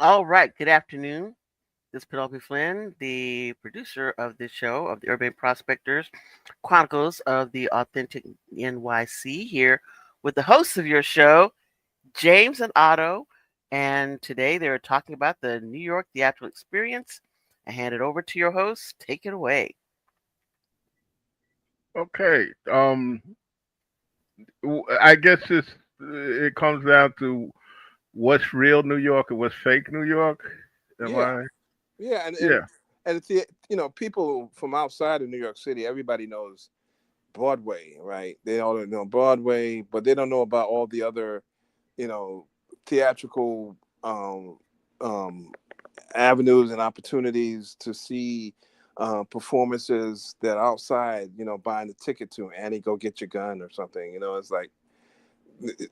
All right. Good afternoon. This is Penelope Flynn, the producer of this show of the Urban Prospectors Chronicles of the Authentic NYC here with the hosts of your show, James and Otto. And today they're talking about the New York Theatrical Experience. I hand it over to your host. Take it away. Okay. I guess it comes down to what's real New York and what's fake New York. Am Yeah, I? yeah, and and Yeah. and it's the people from outside of New York City. Everybody knows Broadway, right? They all know Broadway, but they don't know about all the other you know theatrical um, avenues and opportunities to see performances that are outside. Buying a ticket to Annie, go get your gun or something. It's like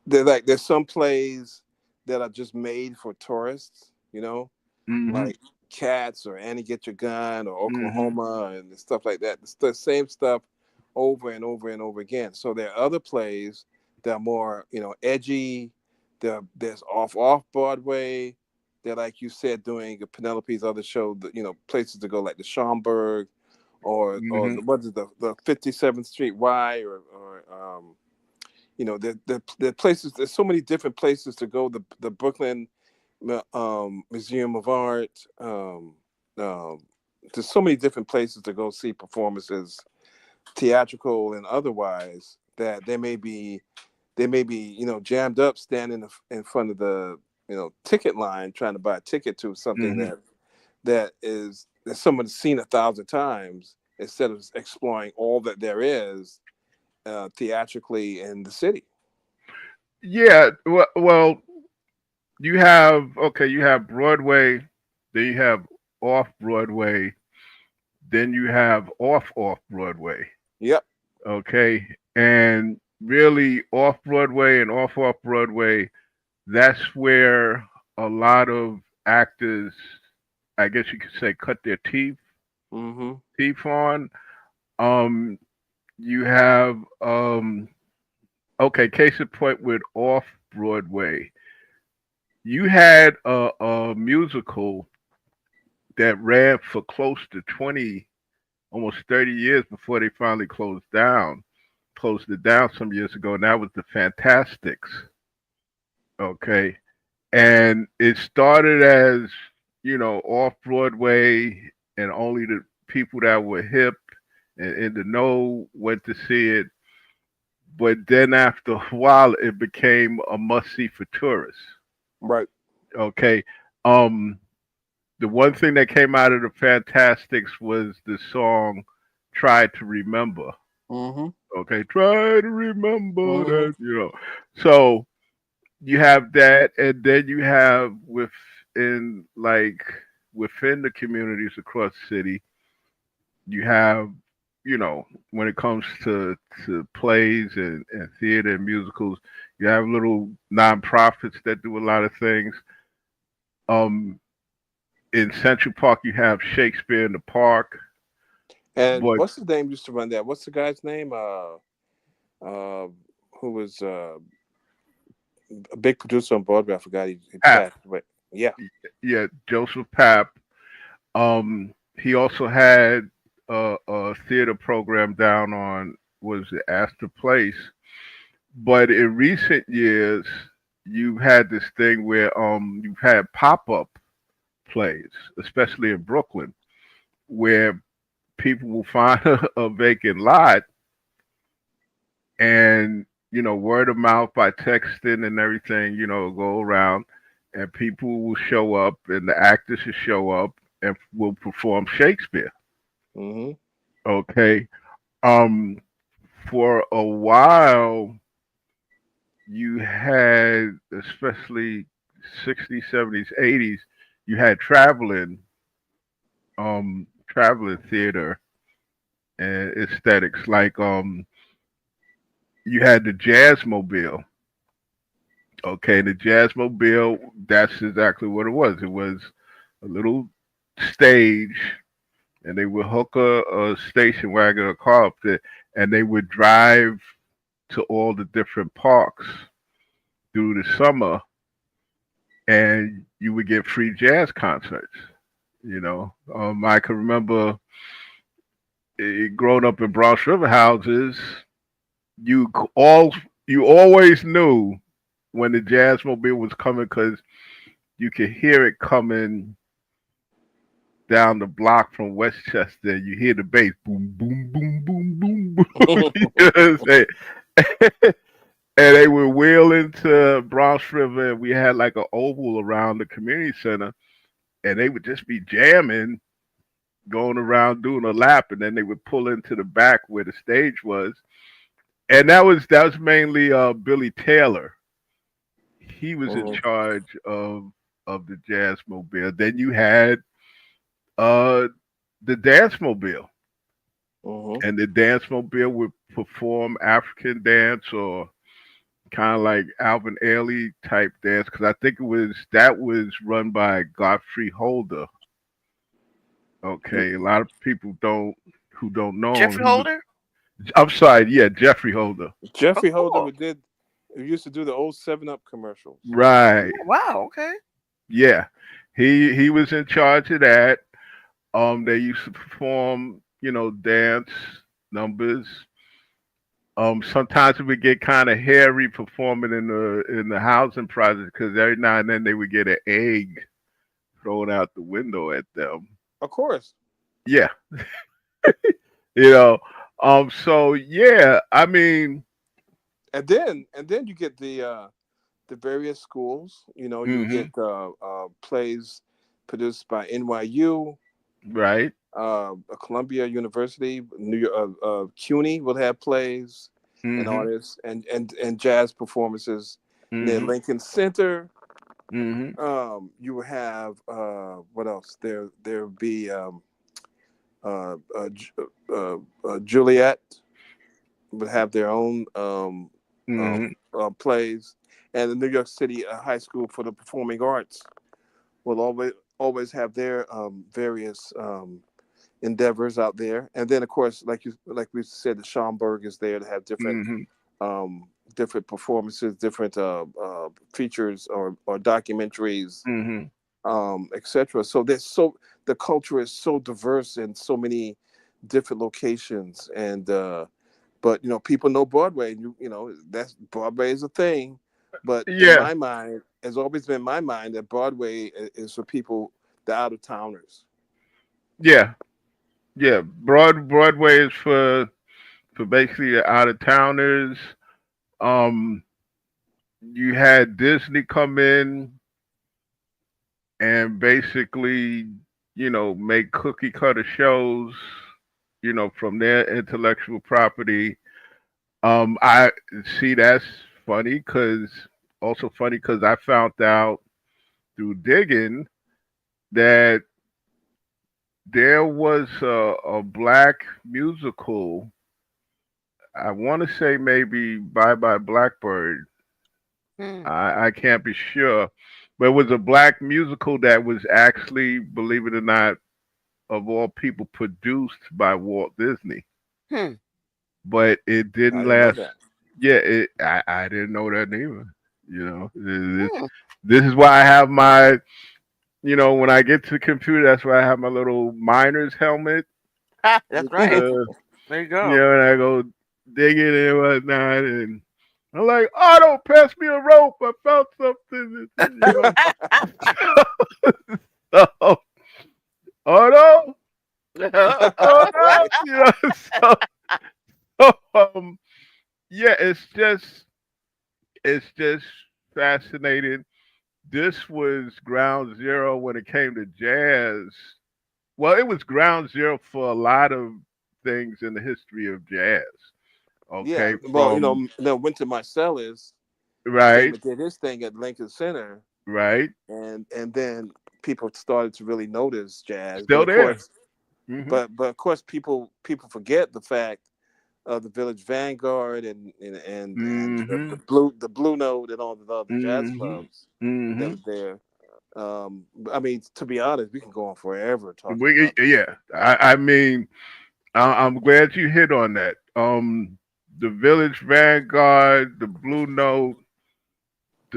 there's some plays that are just made for tourists. Mhm. Like Cats or Annie Get Your Gun or Mhm. Oklahoma and stuff like that. It's the same stuff over and over and over again. So there are other plays that are more, edgy. There's off Broadway. They're like you said, doing Penelope's other show. Places to go like the Schomburg or Mhm. what is the 57th Street Y or the places. There's so many different places to go. The Brooklyn Museum of Art. Um, there's so many different places to go see performances, theatrical and otherwise, that they may be jammed up standing in front of the ticket line trying to buy a ticket to something Mhm. that someone's seen 1,000 times instead of exploring all that there is theatrically in the city. Yeah. Well, you have You have Broadway, then you have off Broadway, then you have off Broadway. Yep. Okay, and really off Broadway and off Broadway, that's where a lot of actors, I guess you could say, cut their Mm-hmm. teeth on. Um, you have okay, case in point with off Broadway, you had a musical that ran for close to 20, almost 30 years before they finally closed it down some years ago, and that was the Fantastics. Okay, and it started as off Broadway, and only the people that were hip and in the know went to see it. But then after a while, it became a must see for tourists. Right. Okay, um, the one thing that came out of the Fantastics was the song "Try to Remember." Mm-hmm. Okay, try to remember Mm-hmm. that. So you have that, and then you have within the communities across the city, you have when it comes to plays and theater and musicals, you have little nonprofits that do a lot of things. Um, in Central Park, you have Shakespeare in the Park, And but what's his name used to run that? What's the guy's name? Uh, who was a big producer on Broadway? I forgot he Pap, passed away. Yeah. yeah, Joseph Pap. He also had a theater program down on was it Astor Place. But in recent years, you've had this thing where you've had pop up plays, especially in Brooklyn, where people will find a vacant lot and word of mouth by texting and everything, go around, and people will show up and the actors will show up and will perform Shakespeare. Mm-hmm. Okay. Um, for a while, you had, especially 60s, 70s, 80s, you had traveling theater and aesthetics. Like you had the Jazz Mobile. Okay, the Jazz Mobile, that's exactly what it was. It was a little stage, and they would hook a station wagon or car up there, and they would drive to all the different parks through the summer, and you would get free jazz concerts. I can remember growing up in Bronx River houses. You c- all you always knew when the Jazzmobile was coming because you could hear it coming down the block from Westchester. You hear the bass, boom, boom, boom, boom, boom, boom. You know what I'm saying? And they would wheel into Bronx River, and we had like an oval around the community center, and they would just be jamming, going around doing a lap, and then they would pull into the back where the stage was, and that was mainly Billy Taylor. He was in Mhm, charge of the Jazzmobile. Then you had uh the Dance Mobile, mhm. and the Dance Mobile would perform African dance or kind of like Alvin Ailey type dance because I think that was run by Godfrey Holder. Okay, a lot of people who don't know him. Jeffrey Holder? I'm sorry, yeah, Jeffrey Holder. Oh, Jeffrey Holder cool. who did who used to do the old Seven Up commercials. Right. Oh, wow. Okay. Yeah. He was in charge of that. They used to perform, dance numbers. Sometimes it would get kind of hairy performing in the housing project because every now and then they would get an egg thrown out the window at them. Of course. Yeah, you know. So yeah, I mean, And then you get the various schools. You get hmm plays produced by NYU, right. Columbia University, New York, CUNY will have plays and hmm artists and jazz performances near hmm Lincoln Center. hmm You will have what else? There'll be Juliet would have their own hmm plays, and the New York City High School for the Performing Arts will always have their various endeavors out there. And then, of course, like we said, the Schomburg is there to have hmm different performances, different features or documentaries, hmm etc. So the culture is so diverse in so many different locations, and but people know Broadway. That's Broadway is a thing, but in Yeah, my mind, has always been my mind that Broadway is for people, the out of towners. yeah, yeah. Broadway is for basically the out of towners. Um, you had Disney come in and basically, make cookie cutter shows, from their intellectual property. I see that's funny because also funny because I found out through digging that there was a black musical. I want to say maybe Bye Bye Blackbird. Hmm. I can't be sure, but it was a black musical that was actually, believe it or not, of all people, produced by Walt Disney. Hmm. But it I didn't didn't know last. that. Yeah, I didn't know that either. This, Hmm. this is why I have my, when I get to the computer, that's why I have my little miner's helmet. Ha, that's right. Uh, There you go. and I go digging and whatnot, and I'm like, Otto, pass me a rope. I found something. So, Otto, Otto, Right. so, yeah, it's just fascinating. This was ground zero when it came to jazz. Well, it was ground zero for a lot of things in the history of jazz. Yeah, Okay, well, from Winter Marsalis came right, and did his thing at Lincoln Center, right, and then people started to really notice jazz. But still of there. course, Hmm but of course, people forget the fact of the Village Vanguard and hmm the Blue Note and all the other jazz hmm clubs that hmm was there. I mean, to be honest, we can go on forever talking We, about. yeah, I mean, I'm glad you hit on that. The Village Vanguard, the Blue Note,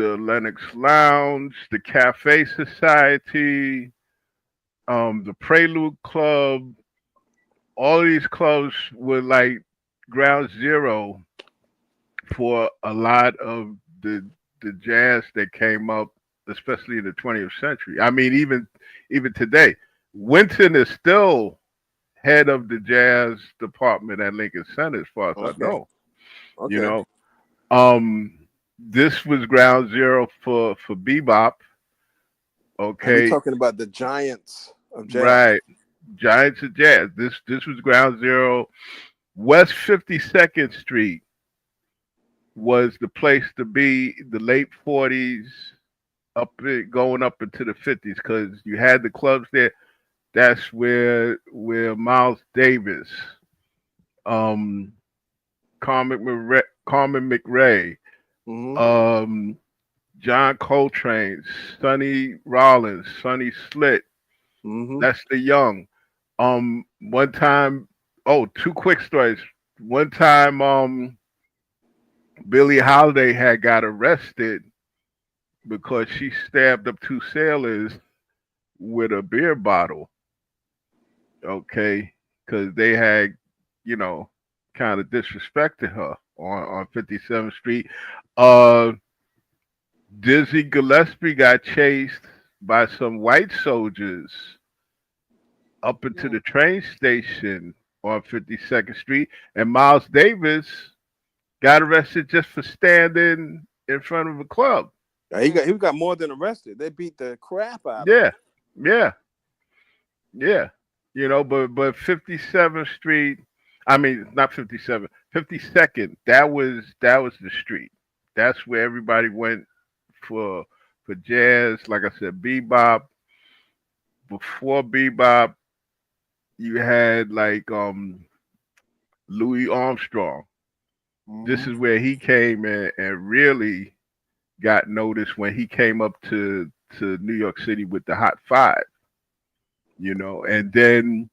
the Lenox Lounge, the Cafe Society, the Prelude Club. All these clubs were like ground zero for a lot of the jazz that came up, especially in the 20th century. I mean, even today, Winton is still head of the jazz department at Lincoln Center, as far as I Okay. know. You Okay. know, um, this was ground zero for bebop. And we're Okay, talking about the giants of jazz. right. Giants of Jazz. This was ground zero. West 52nd Street was the place to be. The late 40s, going up into the 50s, because you had the clubs there. That's where Miles Davis, um, Carmen McRae, Mm-hmm. um, John Coltrane, Sonny Rollins, Sonny Slitt, Mm-hmm. Lester Young. One time, oh, two quick stories. One time, Billie Holiday had got arrested because she stabbed up two sailors with a beer bottle. Okay, because they had, you know, kind of disrespected her on 57th Street. Uh, Dizzy Gillespie got chased by some white soldiers up into Hmm. the train station on 52nd Street, and Miles Davis got arrested just for standing in front of a club. Hmm. He got more than arrested. They beat the crap out of him. Yeah, yeah, yeah. But 57th Street, I mean not 57, 52nd. That was the street. That's where everybody went for for jazz. Like I said, bebop. Before bebop, you had like Louis Armstrong. This Mm-hmm. is where he came in and really got noticed when he came up to New York City with the Hot Five, and then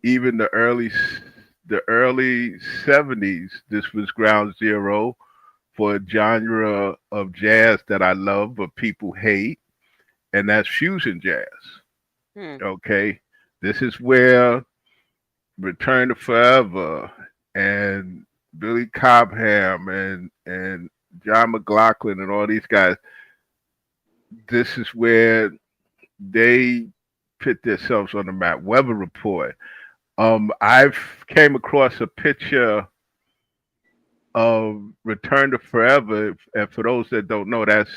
even the early 70s, this was ground zero for a genre of jazz that I love but people hate, and that's fusion jazz. Hmm. Okay, this is where Return to Forever and Billy Cobham and John McLaughlin and all these guys. This is where they put themselves on the map. Weather Report. I've came across a picture of Return to Forever, and for those that don't know, that's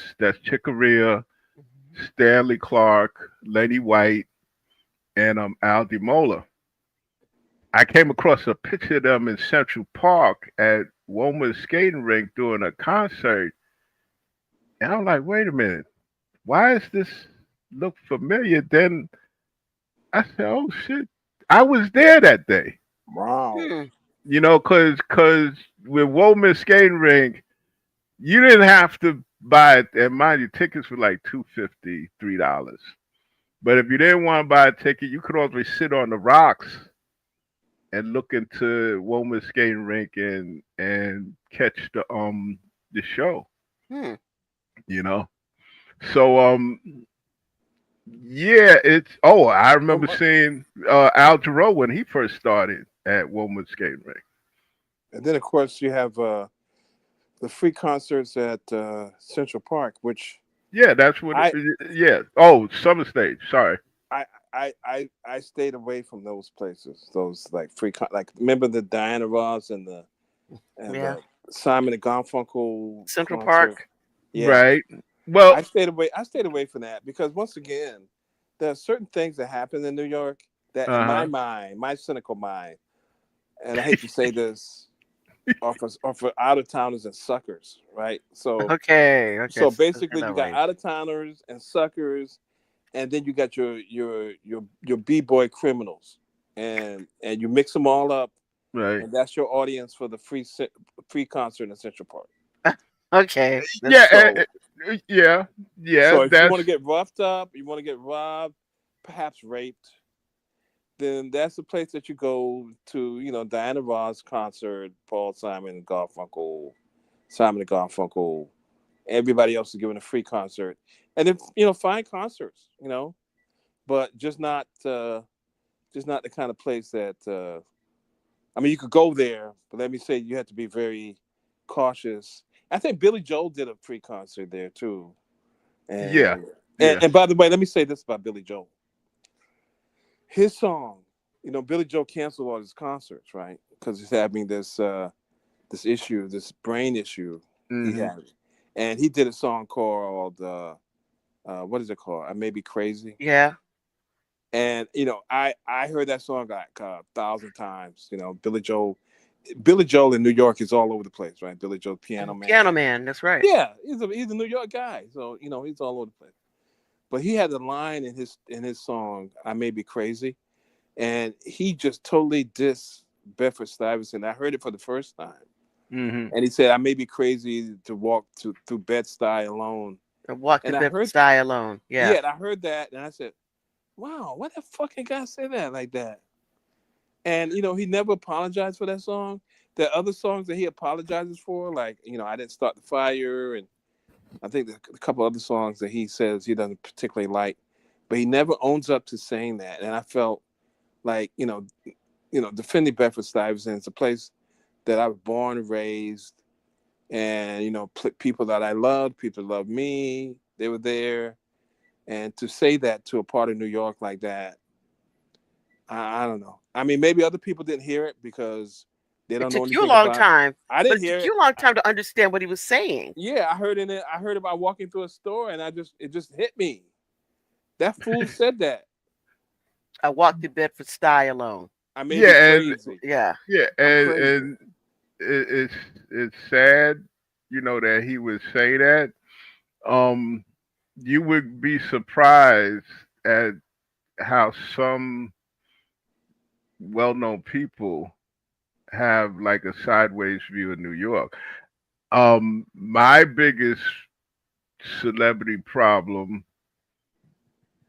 Chick Corea, Mhm. Stanley Clark, Lenny White, and Al Di Mola. I came across a picture of them in Central Park at Woma's skating rink doing a concert, and I'm like, wait a minute, why does this look familiar? Then I said, oh shit, I was there that day. Wow. Hmm. Cause with Woma's skating rink, you didn't have to buy it, and mind you, tickets were like $2.50, $3. But if you didn't want to buy a ticket, you could always sit on the rocks and look into Woma's skating rink and catch the show. Hmm. You know. So yeah, it's I remember Um, seeing Al Jarreau when he first started at Woma's skating rink. and then of course you have the free concerts at Central Park, which Yeah, that's what. I Yeah. Oh, Summer Stage. Sorry. I I stayed away from those places. Those like like remember the Diana Ross and Yeah. the Simon and Garfunkel Central concert. Park. Yeah, Right. Well. I stayed away from that because once again, there are certain things that happen in New York that, in my Uh mind, my cynical mind, and I hate to say this, are for out of towners and suckers, right? Okay. Okay. So So it's basically, you that got way. out of towners and suckers, and then you got your b boy criminals, and you mix them all up, right. and that's your audience for the free concert in Central Park. Okay. Yeah. That's So Yeah. Yeah. so if you want That's to get roughed up, you want to get robbed, perhaps raped, then that's the place that you go to. You know, Diana Ross concert, Paul Simon and Garfunkel, Simon and Garfunkel. Everybody else is giving a free concert, and then fine concerts, but just not the kind of place that I mean, you could go there, but let me say you have to be very cautious. I think Billy Joel did a free concert there too, Yeah, and and, yeah. and by the way, let me say this about Billy Joel. His song, Billy Joel canceled all his concerts, right? Because he's having this issue, this brain issue he Hmm. had, and he did a song called what is it called? I May Be Crazy. Yeah. And I heard that song like 1,000 times. Billy Joel in New York is all over the place, right? Billy Joel, Piano Piano Man. Man. That's right. Yeah, he's a New York guy, so he's all over the place. But he had a line in his song, "I May Be Crazy," and he just totally dissed Bedford Stuyvesant. I heard it for the first time, Hmm. and he said, "I may be crazy to walk through Bed-Stuy alone." And Walk the And I Bedford heard, Style Alone. yeah, Yeah. and I heard that, and I said, "Wow, why that fucking guy say that like that?" And he never apologized for that song. There are other songs that he apologizes for, like I didn't start the fire, and I think a couple other songs that he says he doesn't particularly like, but he never owns up to saying that. And I felt like defending Bedford Stuyvesant. It's a place that I was born and raised, and people that I loved, people that loved me, they were there, and to say that to a part of New York like that, I don't know. I mean, maybe other people didn't hear it because they It don't know took you a anything long about. time, I but didn't it hear took you it. a long time to understand what he was saying. Yeah, I heard in it. I heard about walking through a store, and it just hit me. That fool said that. I walked the Bedford Style Alone. I may be Yeah, and crazy. Yeah. yeah, I'm and crazy. and it's sad, that he would say that. Um, you would be surprised at how some well-known people have like a sideways view of New York. My biggest celebrity problem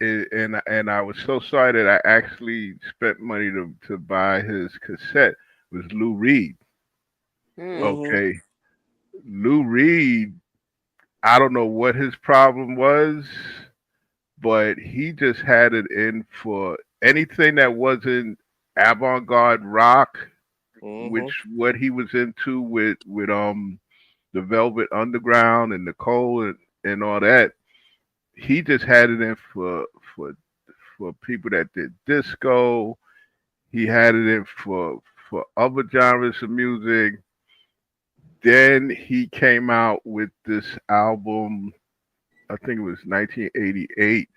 is, and I was so sorry that I actually spent money to buy his cassette, was Lou Reed. Hmm. Mm-hmm. Okay, Lou Reed. I don't know what his problem was, but he just had it in for anything that wasn't avant-garde rock, Mm-hmm. which what he was into with the Velvet Underground and Nicole and all that. He just had it in for for people that did disco. He had it in for other genres of music. Then he came out with this album, I think it was 1988,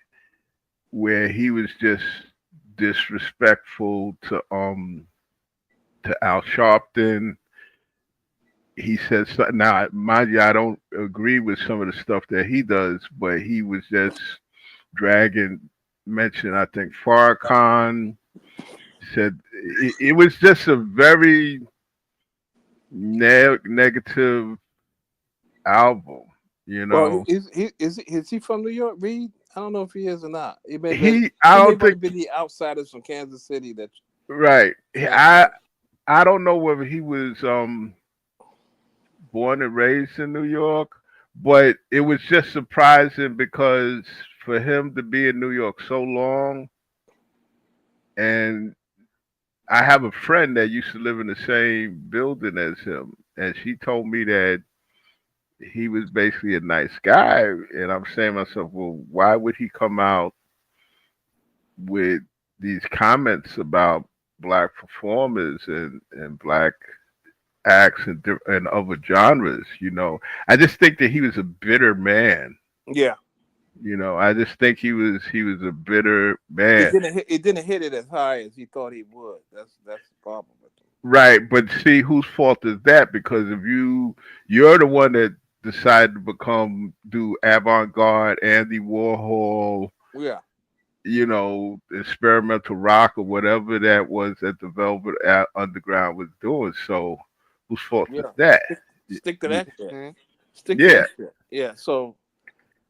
where he was just disrespectful to Al Sharpton. He said something. Now, mind you, I don't agree with some of the stuff that he does, but he was just dragging, mentioned, I think, Farrakhan. Said it was just a very negative album, you Well, know. is he from New York, Reed? I don't know if he is or not. I He may don't want think, to be the outsiders from Kansas City that right. transplant. I don't know whether he was born and raised in New York, but it was just surprising because for him to be in New York so long, and I have a friend that used to live in the same building as him, and she told me that he was basically a nice guy, and I'm saying to myself, well, why would he come out with these comments about black performers and black acts and other genres? I just think that he was a bitter man. Yeah, I just think he was a bitter it man. didn't hit, it didn't hit it as high as he thought he would. That's the problem with him. Right, but see, whose fault is that? Because if you're the one that decided to become do avant-garde, Andy Warhol, Yeah, experimental rock or whatever that was that the Velvet Underground was doing. So whose fault is yeah. that? Stick to Y- that shit. Hmm. Stick to Yeah, that shit. Yeah. So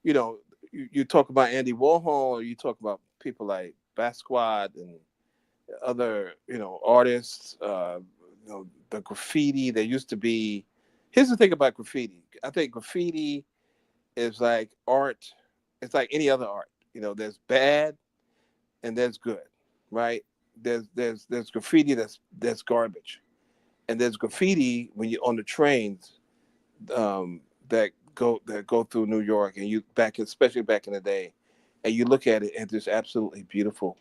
you talk about Andy Warhol, or you talk about people like Basquiat and other artists. The graffiti. There used to be. Here's the thing about graffiti. I think graffiti. is like art. It's like any other art. There's bad and there's good, right? There's graffiti that's garbage, and there's graffiti when you're on the trains that go through New York, and especially back in the day, and you look at it and it's absolutely beautiful,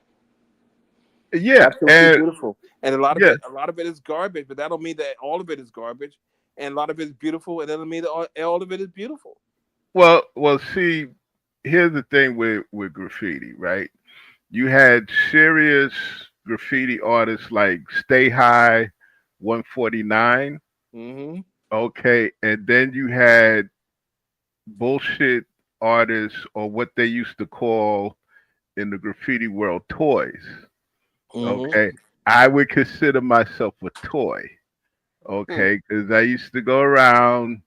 Yeah, absolutely and beautiful. And yeah, a lot of it is garbage, but that don't mean that all of it is garbage. And a lot of it is beautiful, and that don't mean that all of it is beautiful. well, see, here's the thing with graffiti, right? You had serious graffiti artists like Stay High, 149. Hmm. Okay, and then you had bullshit artists, or what they used to call in the graffiti world toys. Hmm. Okay, I would consider myself a toy. Hmm. Okay, because I used to go around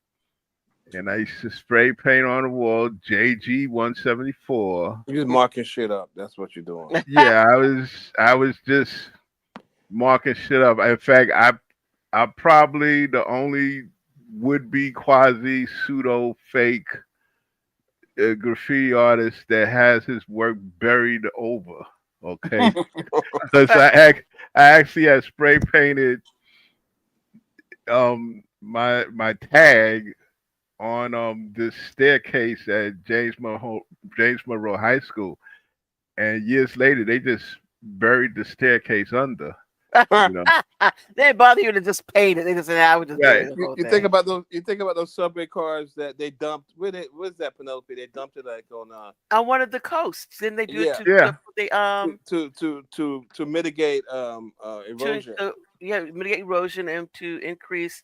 and I used to spray paint on the wall JG 174. You're just marking shit up. That's what you're doing. Yeah, I was just marking shit up. In fact, I'm probably the only would be quasi pseudo fake graffiti artist that has his work buried over. Okay, because I actually had spray painted my tag on this staircase at James Monroe High School, and years later they just buried the staircase under. You know, They didn't bother you to just paint it. They just said, "I would just right? bury the You, whole you think thing." about those. You think about those subway cars that they dumped. Where's that, Penelope? They dumped it like on. On one of the coasts, didn't they do it Yeah. to Yeah, they To mitigate to erosion. yeah, mitigate erosion and to increase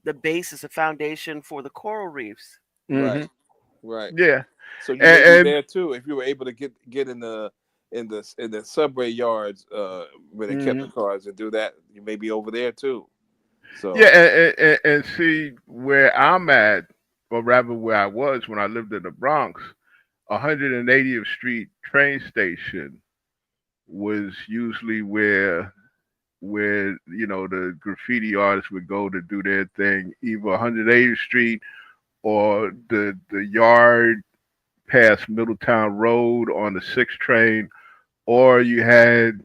the basis, the foundation for the coral reefs. Right. hmm Right. yeah, So you may be and there too if you were able to get in the subway yards where they kept the mhm. cars and do that. You may be over there too. Yeah, So and see where I'm at, or rather where I was when I lived in the Bronx, 180th Street train station was usually where the graffiti artists would go to do their thing, either 180th Street or the yard past Middletown Road on the 6th train, or you had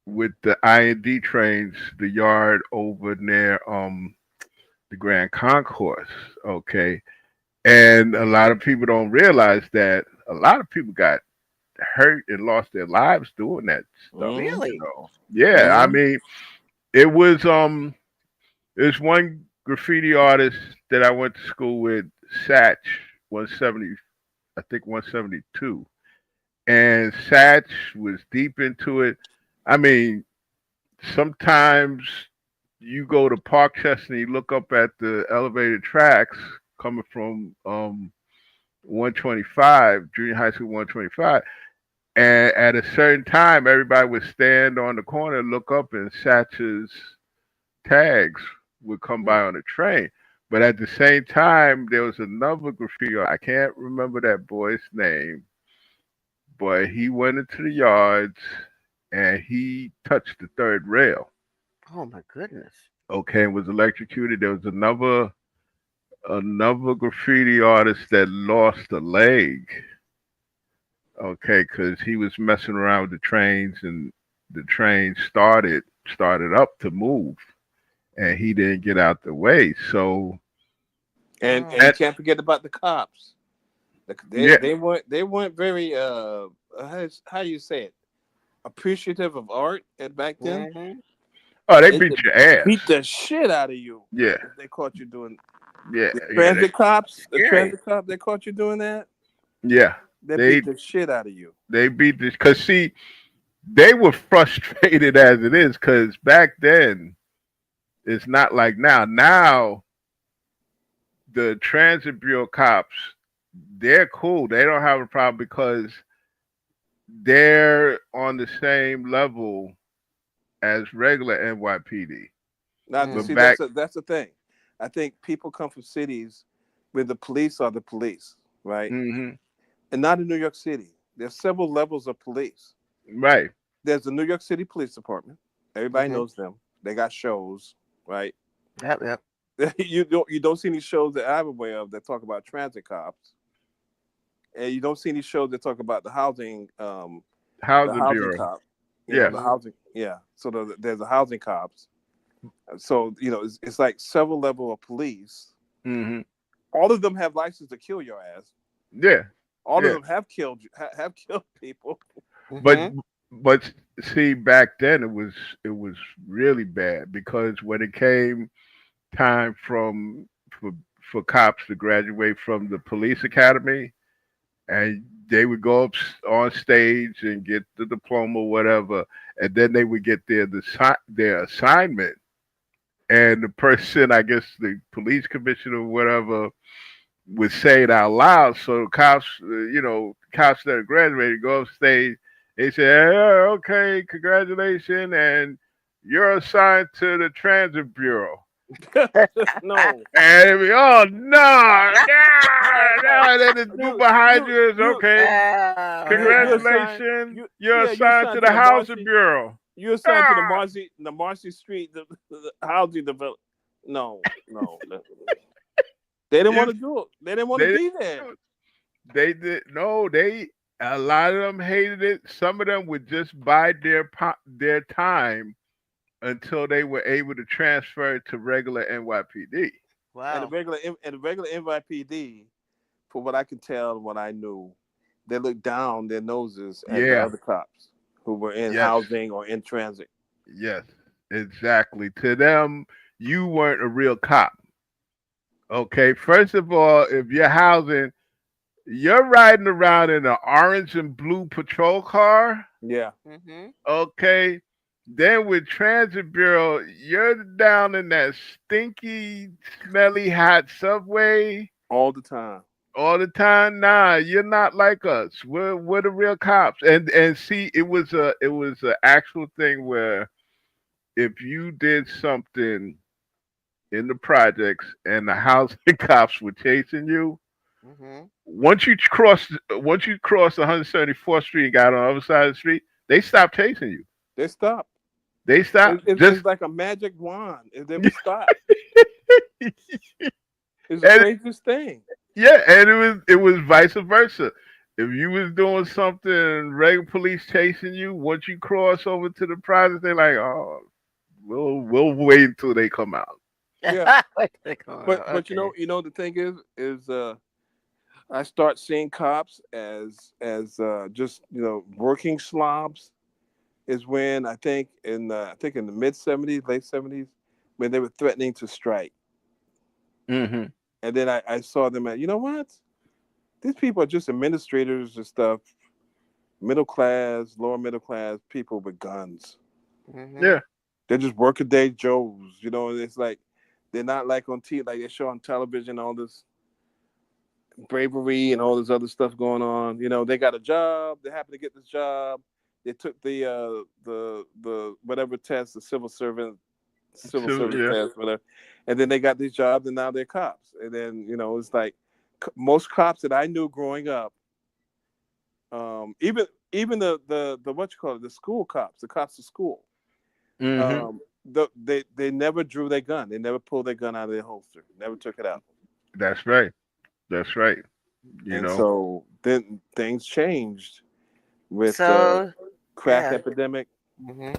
with the I&D trains the yard over near the Grand Concourse. Okay, and a lot of people don't realize that a lot of people got hurt and lost their lives doing that stuff. hmm Really? Yeah, I hmm mean, it was there's one graffiti artist that I went to school with, Satch 170, I think 172, and Satch was deep into it. I mean, sometimes you go to Parkchester and you look up at the elevated tracks coming from 125, junior high school 125. And at a certain time, everybody would stand on the corner and look up, and Satch's tags would come Hmm. by on the train. But at the same time, there was another graffiti. I can't remember that boy's name, but he went into the yards and he touched the third rail. Oh my goodness. Okay, and was electrocuted. There was another graffiti artist that lost a leg. Okay, because he was messing around with the trains, and the train started up to move, and he didn't get out the way. So, and you and can't forget about the cops. They yeah, they weren't very how you say it, appreciative of art at back then. Hmm. oh, they They beat could your ass. beat the shit out of you Yeah, if they caught you doing yeah, the yeah, the Scary. transit cop. They caught you doing that. yeah. They They beat the shit out of you. they beat this because see, they were frustrated as it is because back then it's not like now. Now the transit bureau cops, they're cool. They don't have a problem because they're on the same level as regular NYPD. Now, But see, Hmm. back, that's the thing. I think people come from cities where the police are the police, right? hmm And not in New York City. There's several levels of police. right, There's the New York City Police Department. Everybody Hmm. knows them. They got shows, right? Yep. Yep. You don't see any shows that I'm aware of that talk about transit cops. and you don't see any shows that talk about the Housing housing Bureau. cop. Yeah. The Mm-hmm. housing. Yeah. So there's a housing cops. So it's like several level of police. Hmm. All of them have license to kill your ass. Yeah. All of Yeah. them have killed have killed people. But Mm-hmm. but see, back then it was really bad because when it came time for for cops to graduate from the police academy, and they would go up on stage and get the diploma, whatever, and then they would get their assignment, and the person, I guess the police commissioner or whatever, would say it out loud. So cops, cops that are graduated go up stage. They say, "Yeah, okay, congratulations, and you're assigned to the transit bureau." No, And we, oh no, no, no! no. And then the dude You behind you you is you okay. you assigned Congratulations, you you're yeah you assigned to assigned to the the housing Marcy bureau. you assigned to Ah, the Marcy Street the housing develop. No, no, no. They didn't want you, to do it. They didn't want to they be there. they did no, they a lot of them hated it. Some of them would just bide their time until they were able to transfer to regular NYPD. Wow. And the regular NYPD, for what I can tell and what I knew, they looked down their noses at the Yeah, other cops who were in yes, housing or in transit. yes, exactly. To them, you weren't a real cop. Okay, first of all, if you're housing, you're riding around in an orange and blue patrol car. Yeah, Mm-hmm. Okay, then with Transit Bureau, you're down in that stinky, smelly, hot subway all the time. all the time. Nah, you're not like us. We're the real cops. And see, it was a actual thing where if you did something in the projects and the housing cops were chasing you, Mm-hmm. once you cross 174th Street and got on the other side of the street, they stopped chasing you. They stopped. They stopped. It's Just like a magic wand. They would stop. It's the and craziest thing. yeah, and it was vice versa. If you was doing something, regular police chasing you, once you cross over to the private, they're like, "Oh, we'll wait until they come out." Yeah, but Okay. the thing is I start seeing cops as just working slobs is when I think in the mid '70s, late '70s, when they were threatening to strike, Hmm. and then I saw them at what these people are just administrators and stuff, middle class, lower middle class people with guns. Mm-hmm. Yeah, They're just workaday Joes, and it's like they're not like on TV, like they show on television all this bravery and all this other stuff going on. They got a job. They happen to get this job. They took the whatever test, the civil so service yeah, test, whatever, and then they got these jobs, and now they're cops. And then it's like most cops that I knew growing up, even the what you call it, the school cops, the cops of school, hmm they never drew their gun. They never pulled their gun out of their holster. Never took it out. that's right. That's right. You And know, so then things changed with the So crack yeah. epidemic. Mm-hmm.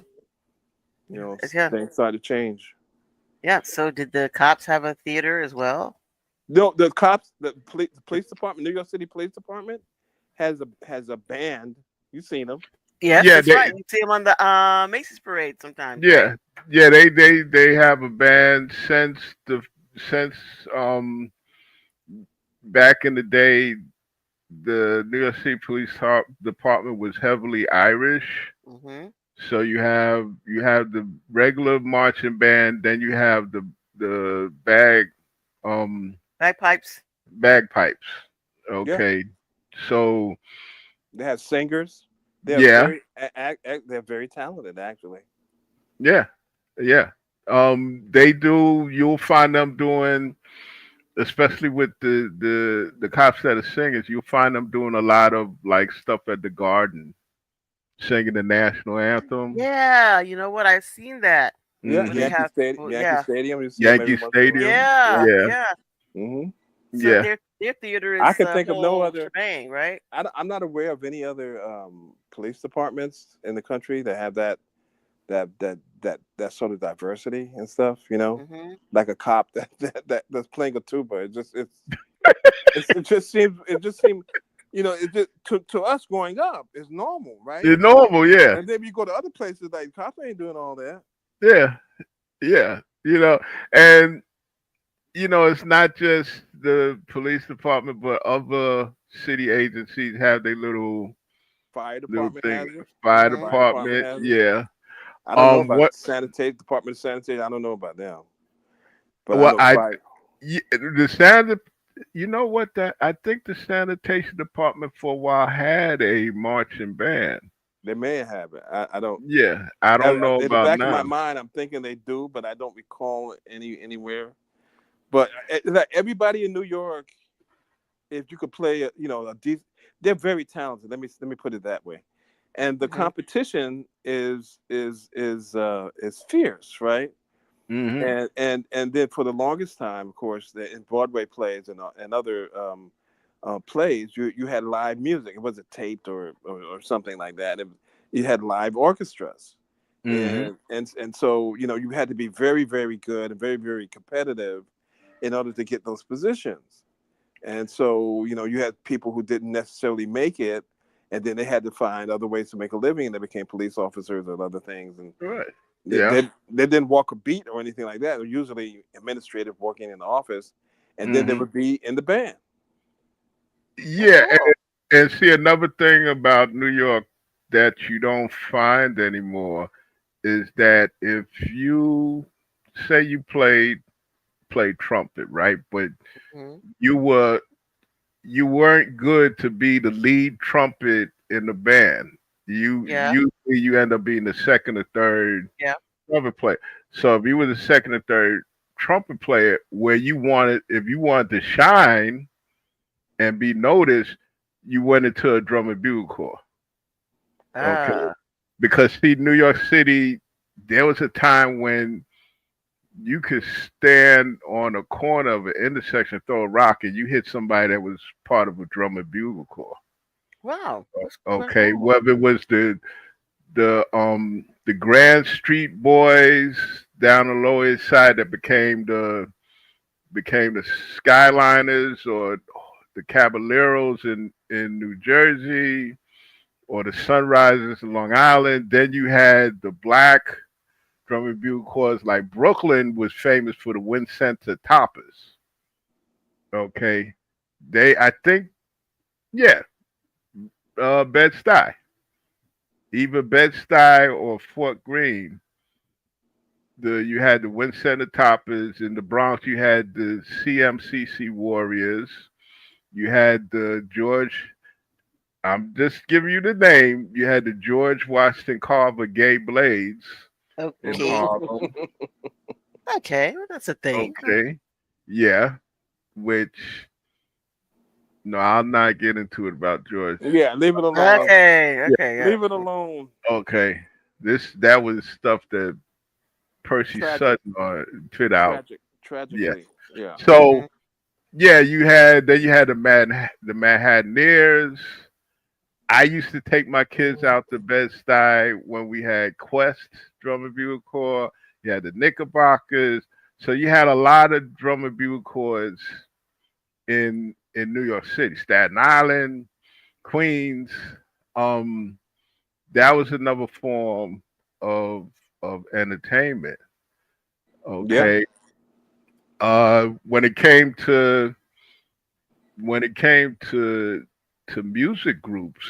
Yeah. Things started to change. Yeah. So did the cops have a theater as well? No, the police department, New York City Police Department, has a band. You've seen them. Yes, yeah, that's right. You see them on the Macy's parade sometimes, right? yeah, yeah. They have a band since um back in the day. The New York City Department was heavily Irish. Mm-hmm. So you have the regular marching band, then you have the um Bagpipes. bagpipes. Yeah, Okay, so they have singers. They're yeah, they're very talented, actually. yeah, yeah. They do. You'll find them doing, especially with the cops that are singers. You'll find them doing a lot of like stuff at the Garden, singing the national anthem. Yeah, you know what? I've seen that Yeah, when they Hmm. have people. Yankee Yeah, Stadium. You see them every Yankee once in a while. Stadium. yeah, Yeah. Yeah, yeah. Hmm. So yeah. their theater I is can the think of no whole other. shebang, right? I'm not aware of any other police departments in the country that have that sort of diversity and stuff. You know, Hmm. like a cop that's playing a tuba. It just seems, it just to us growing up is normal, right? It's normal, yeah, And then you go to other places like cops ain't doing all that. yeah, yeah. And it's not just the police department, but other city agencies have their Fire little department thing. has it. Fire Hmm. Fire department department, has it. yeah. I don't know about What? sanitation department of sanitation. I don't know about them, but I Well, know fire. the standard. You know what? That I think the sanitation department for a while had a marching band. They may have it. I don't. Yeah, I don't know In the about back of now. my mind, I'm thinking they do, but I don't recall anywhere. But like everybody in New York, if you could play, they're very talented. Let me put it that way. And the Hmm. competition is fierce, right? Hmm. And then for the longest time, of course, in Broadway plays and other plays, you had live music. It wasn't taped or something like that. You had live orchestras, Hmm. and so you had to be very very good and very very competitive in order to get those positions. And so you had people who didn't necessarily make it, and then they had to find other ways to make a living, and they became police officers or other things. And Right. they, Yeah. they, they didn't walk a beat or anything like that. They're usually administrative working in the office, and then they Hmm. would be in the band. Oh, Yeah, cool. and see another thing about New York that you don't find anymore is that if you say you played trumpet, right? But Hmm. you were you weren't good to be the lead trumpet in the band. You Yeah. usually you end up being the second or third Yeah. trumpet player. So if you were the second or third trumpet player, if you wanted to shine and be noticed, you went into a drum and bugle corps. Okay, Ah. because see, New York City, there was a time when you could stand on a corner of an intersection, throw a rock, and you hit somebody that was part of a drum and bugle corps. Wow. That's kind of Okay, cool. whether it was the Grand Street Boys down the Lower East Side that became the Skyliners, or the Caballeros in New Jersey, or the Sunrisers in Long Island. Then you had the black drum and bugle corps. Like Brooklyn was famous for the Wincenta Toppers. Okay, I think, yeah, Bed Stuy, either Bed Stuy or Fort Greene. You had the Wincenta Toppers in the Bronx. You had the CMCC Warriors. You had the George. I'm just giving you the name. You had the George Washington Carver Gay Blades in Okay. Harlem. Okay. Well, that's a thing. Okay, yeah. Which, no, I'll not get into it about George. Yeah, leave it alone. Okay. Yeah. Okay. Yeah. Leave it alone. Okay. That was stuff that Percy Tragic, Sutton put out. Yeah. tragically. Yeah. So Hmm. yeah, you had the Manhattaneers. I used to take my kids out to Bed-Stuy when we had Quest Drum and Bugle Corps. You had the Knickerbockers. So you had a lot of drum and bugle corps in New York City, Staten Island, Queens. Um, that was another form of entertainment. Yeah. Okay. When it came to music groups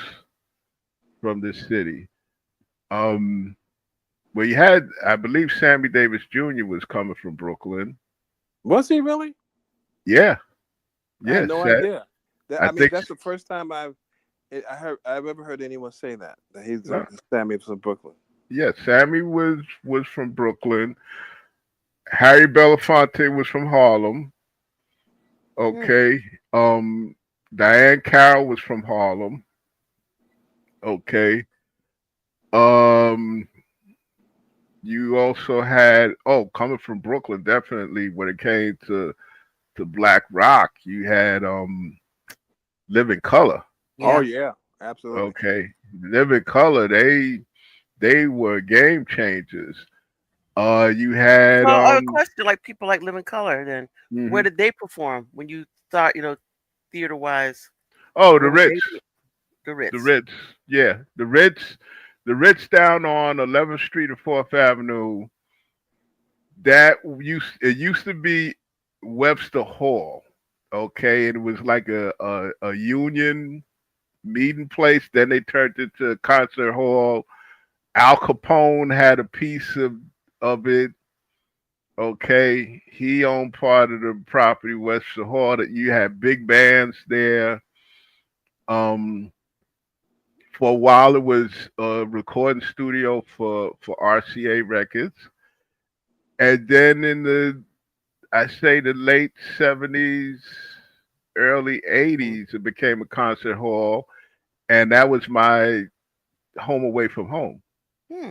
from this city, um, well, you had, I believe, Sammy Davis Jr. was coming from Brooklyn. Was he really? Yeah, I had yes. no idea. I I mean, think that's the first time I've ever heard anyone say that he's no, Sammy from Brooklyn. yeah, Sammy was from Brooklyn. Harry Belafonte was from Harlem. Hmm. Okay. Um, Diane Carroll was from Harlem. Okay. Um, you also had, coming from Brooklyn, definitely when it came to to black rock, you had Living Color. Oh Yeah. yeah, absolutely. Okay, Living Color. They were game changers. You So had a question, like people like Living Color, then where mhm. did they perform when you thought, theater wise? Oh, the Where would they Ritz, be? The the Ritz. Ritz. Yeah, the Ritz down on 11th Street and 4th Avenue. It used to be Webster Hall. Okay, and it was like a union meeting place. Then they turned it to a concert hall. Al Capone had a piece of it. Okay, he owned part of the property, Webster Hall. That you had big bands there. Um, for a while, it was a recording studio for RCA Records, and then in the I say the late 70s, early Mhm. '80s, it became a concert hall, and that was my home away from home. Hmm.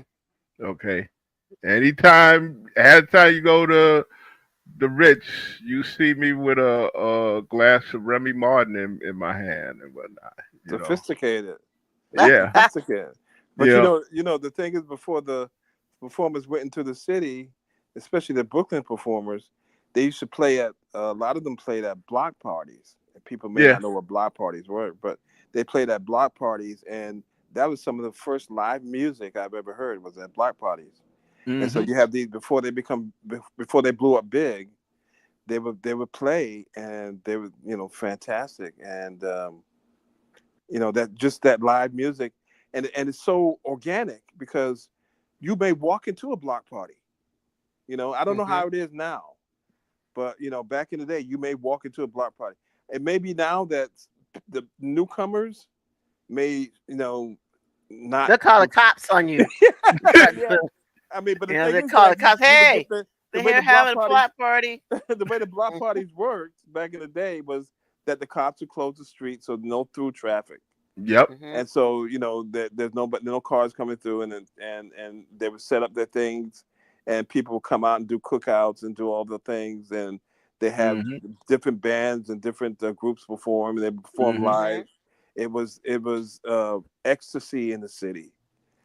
Okay, anytime you go to the Ritz, you see me with a glass of Remy Martin in my hand and whatnot. You know, Sophisticated, yeah, sophisticated. But yeah, the thing is, before the performers went into the city, especially the Brooklyn performers, they used to play at a lot of them played at block parties. And people may yeah. not know what block parties were, but they played at block parties, and that was some of the first live music I've ever heard was at block parties. And so Hmm. you have these before they blew up big, they would play, and they were fantastic. And that just that live music, and it's so organic because you may walk into a block party. I don't know Mhm. how it is now, but back in the day, you may walk into a block party. And maybe now that the newcomers may not. They'll call the cops on you. But Yeah, I mean, but the thing they is call that the cops. you would get Hey, the they're way here the block having a parties plot party. the way the block Mhm. parties worked back in the day was that the cops would close the street, so no through traffic. Yep. Mhm. And so there's no cars coming through, and they would set up their things, and people would come out and do cookouts and do all the things, and they have Hmm. different bands and different groups perform, and they perform Hmm. live. Mhm. It was ecstasy in the city,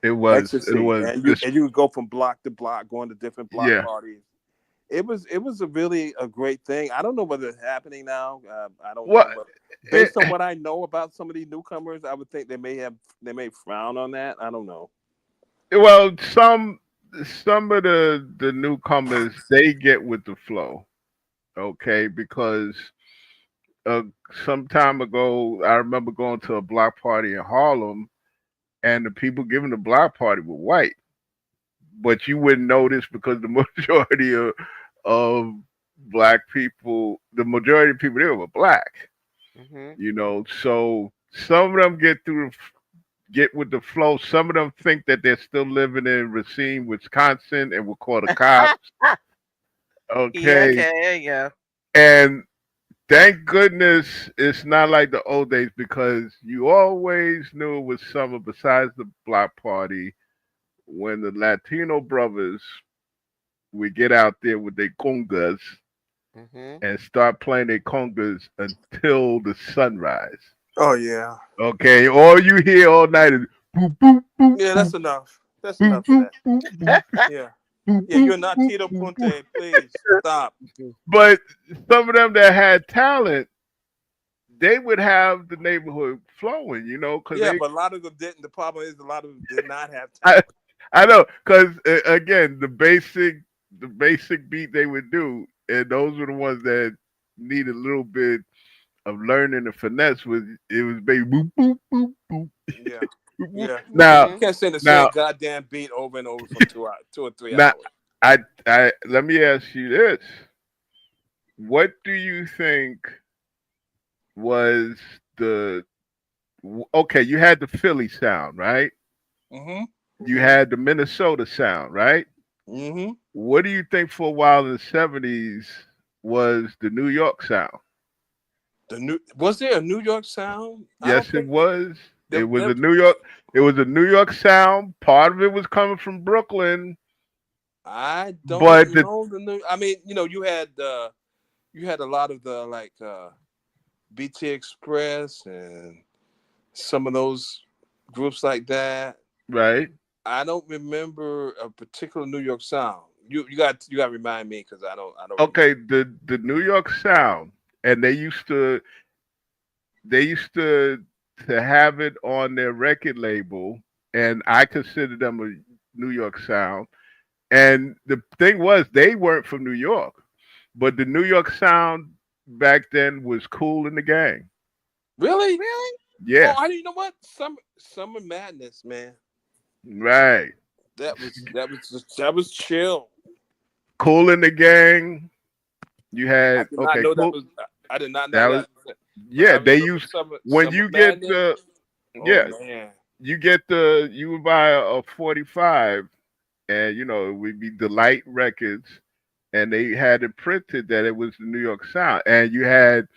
It ecstasy, was and you this. and you would go from block to block, going to different block Yeah. parties. It was a really a great thing. I don't know whether it's happening now. I don't What? know, but It, based on what I know about some of these newcomers, I would think they may frown on that. I don't know. well, some of the newcomers they get with the flow. Okay, because uh, some time ago, I remember going to a block party in Harlem, and the people giving the block party were white, but you wouldn't notice because the majority of black people, the majority of people there were black. Mhm. So some of them get with the flow. Some of them think that they're still living in Racine, Wisconsin, and will call the cops. Yeah. Okay, Okay. There you go. and thank goodness it's not like the old days because you always knew it was summer besides the block party when the Latino brothers would get out there with their congas Mhm. and start playing their congas until the sunrise. Oh yeah, Okay, all you hear all night is boop boop boop yeah. boop That's enough. That's boop enough of boop that. boop boop Yeah, boop yeah. boop You're not boop Tito boop boop. Punte. Please stop. Mhm. But some of them that had talent, they would have the neighborhood flowing, because Yeah, but a lot of them didn't. The problem is a lot of them did not have I, talent. I know, because again, the basic beat they would do, and those were the ones that need a little bit of learning and finesse. It was baby boop boop boop boop Yeah, boop boop. yeah. Now, You Mhm. can't sing the now, same goddamn beat over and over for 2 hours, 2 or 3 hours. now, I let me ask you this: what do you think was the okay? You had the Philly sound, right? Mm-hmm. You Mhm. had the Minnesota sound, right? Mm-hmm. What do you think for a while in the '70s was the New York sound? Was there a New York sound? I don't Yes, it think was. It there. was a New York. It was a New York sound. Part of it was coming from Brooklyn, I don't but the know the new. I mean, you had a lot of the like BT Express and some of those groups like that. right? I don't remember a particular New York sound. You got to remind me because I don't remember. Okay, the New York Sound, and they used to have it on their record label, and I consider them a New York Sound. And the thing was, they weren't from New York, but the New York Sound back then was Cool in the Gang. Really? Really? Oh, Yeah, you know what? Summer Madness, man. right. That was chill. Cool in the Gang. You I had did not okay, know that cool. was. I did not know That was that. But I yeah. They remember used when Summer you get Madness. the Oh yeah man. you would buy a 45, and it would be Delight Records, and they had it printed that it was the New York Sound, and you had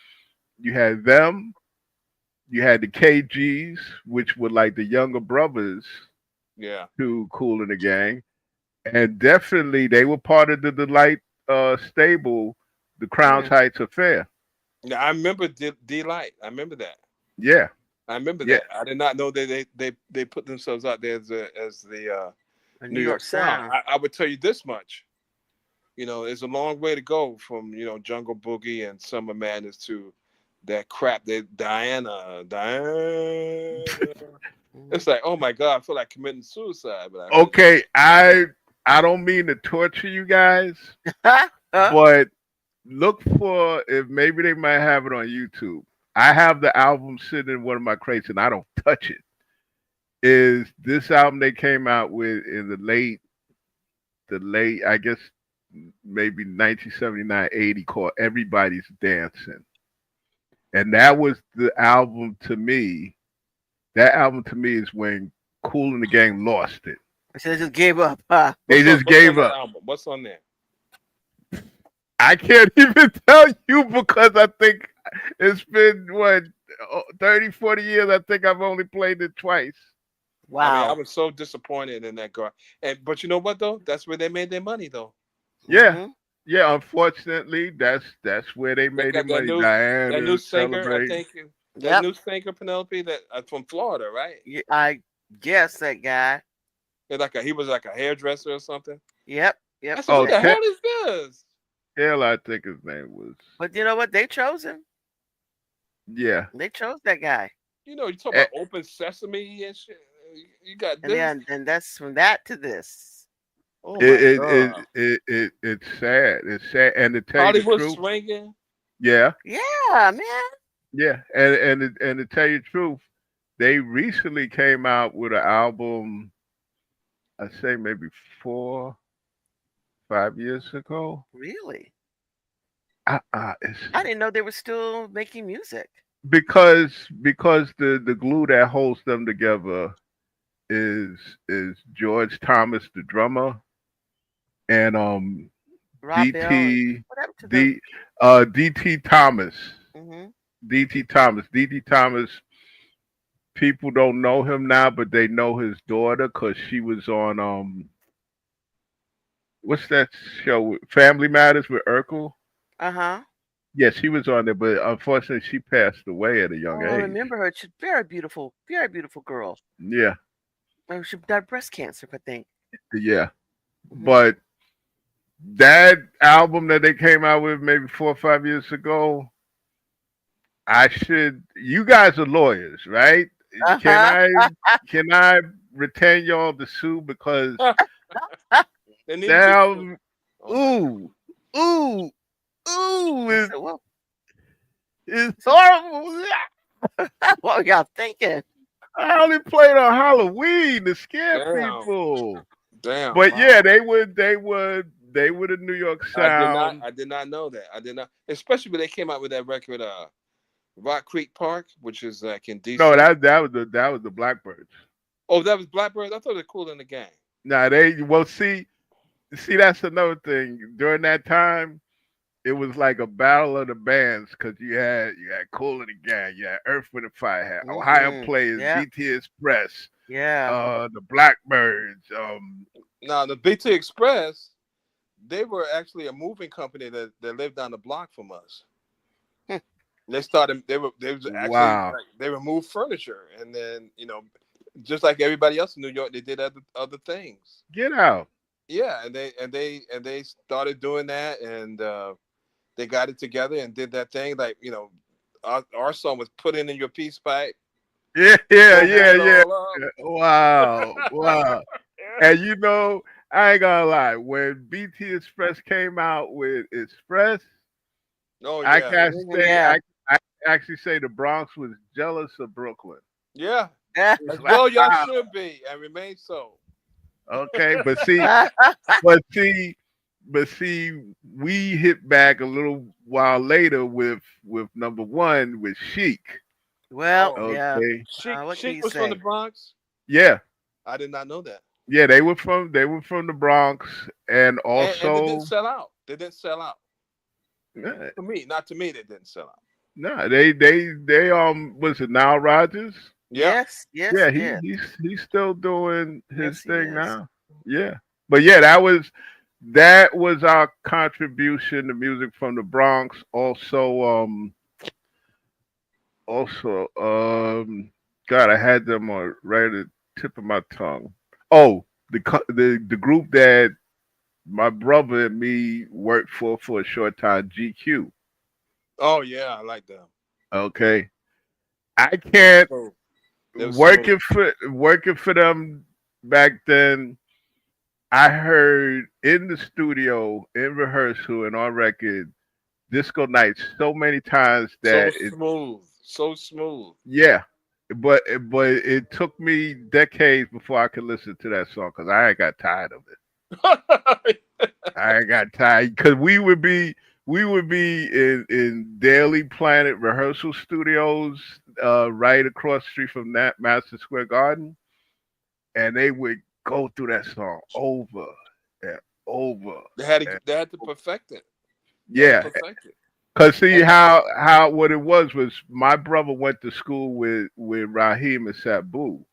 them, you had the KGs, which were like the younger brothers Yeah. to Cool and the Gang, and definitely they were part of the Delight stable, the Crowns Hmm. Heights Affair. Yeah, I remember Delight. I remember that. Yeah, I remember yeah. that. I did not know that they put themselves out there as the A New New York York Sound. sound. I would tell you this much. It's a long way to go from Jungle Boogie and Summer Madness to that crap that Diana. Mhm. It's like, oh my God, I feel like committing suicide, but I really don't. Okay, I don't mean to torture you guys, Huh? but look for if maybe they might have it on YouTube. I have the album sitting in one of my crates and I don't touch it. Is this album they came out with in the late I guess maybe 1979 80 called Everybody's Dancing. And that was the album to me. That album to me is when Cool and the Gang lost it. So they just gave up. Huh? They just What's on gave that up. album? What's on there? I can't even tell you because I think it's been what 30, 40 years. I think I've only played it twice. I mean, I Wow. was so disappointed in that guy. But you know what though? That's where they made their money though. Yeah, Hmm. yeah. Unfortunately, that's where they They made their got money. that new Diana singer, I celebrating. think, that Yep. new singer Penelope that from Florida, right? I guess that guy. He was like a hairdresser or something. Yep. Yep. I said, Oh, what the That. hell is this? Taylor, I think his name was. But you know what? They chose him. Yeah. They chose that guy. You talk Eh, about open sesame and shit. You got And this. then and that's from that to this. Oh It my it, it God. it it it's sad. It's sad. And to tell you the Hollywood truth, swinging. yeah, Yeah, man. yeah. And to tell you the truth, they recently came out with an album. I say maybe 4, 5 years ago. Really? It's I didn't know they were still making music. because the glue that holds them together is is George Thomas, the drummer, and Rob Bell and DT what happened to the? D DT Thomas. Hmm. DT Thomas. DT Thomas. People don't know him now, but they know his daughter because she was on what's that show? Family Matters with Urkel. Uh-huh. Yeah, she was on there, but unfortunately, she passed away at a young Oh, I age. remember her. She's very beautiful girl. Yeah, Oh, she died of breast cancer, I think. yeah. Hmm. But that album that they came out with maybe 4 or 5 years ago, I should. You guys are lawyers, right? Can Uh-huh. I can I retain y'all to sue because They need to that be. album, Oh my God. ooh, ooh, ooh, I said, well, it's it's horrible. What were y'all thinking? I only played on Halloween to scare Damn. people. Damn. But yeah, Wow. they were the New York Sound. I did not know that. I did not, especially when they came out with that record, Rock Creek Park, which is like in No, DC. that was the Blackbirds. Oh, that was Blackbird. I thought they were Cool in the Gang. Now they well see that's another thing. During that time, it was like a battle of the bands because you had Cool and the Gang, you had Earth with a Fire, had Ohio Hmm. Players, Yeah. BT Express, Yeah. the Blackbirds. Now the BT Express, they were actually a moving company that lived down the block from us. Hmm. They started. They was actually Wow. like, they removed furniture, and then just like everybody else in New York, they did other things. Get out. Yeah, and they started doing that, and they got it together and did that thing. Like our song was "Put in your peace pipe, Yeah, yeah, smoke yeah, it yeah. all up." Wow, wow. And I ain't gonna lie. When BT Express came out with Express, Oh I yeah, can actually Mhm, say yeah. I can actually say the Bronx was jealous of Brooklyn. yeah. Yeah. It's As like, well, y'all wow, should be and remain so. okay, but see, but see, we hit back a little while later with number one with Chic. Well, Oh, yeah. Okay, Sheik What can Sheik you was from the say? Bronx. yeah, I did not know that, yeah, they were from the Bronx, and and they didn't also sell out. They didn't sell out. uh, To me, not to me, they didn't sell out. no, they was it Nile Rodgers? Yeah. Yes, yes, Yeah, yes. he's still doing his Yes, he thing is. now. Yeah, but yeah, that was our contribution to music from the Bronx. Also, God, I had them on right at the tip of my tongue. Oh, the group that my brother and me worked for a short time, GQ. Oh yeah, I like them. Okay, I They were can't smooth. They were smooth. working for them back then. I heard in the studio, in rehearsal, and on record, disco nights so many times So that it, smooth. So smooth. yeah. But it took me decades before I could listen to that song because I got tired of it. I got tired because we would be in Daily Planet rehearsal studios, right across the street from that Madison Square Garden, and they would go through that song over and over and they had to perfect it. They had to yeah. perfect it. Cause see And how what it was my brother went to school with Raheem and Sabu.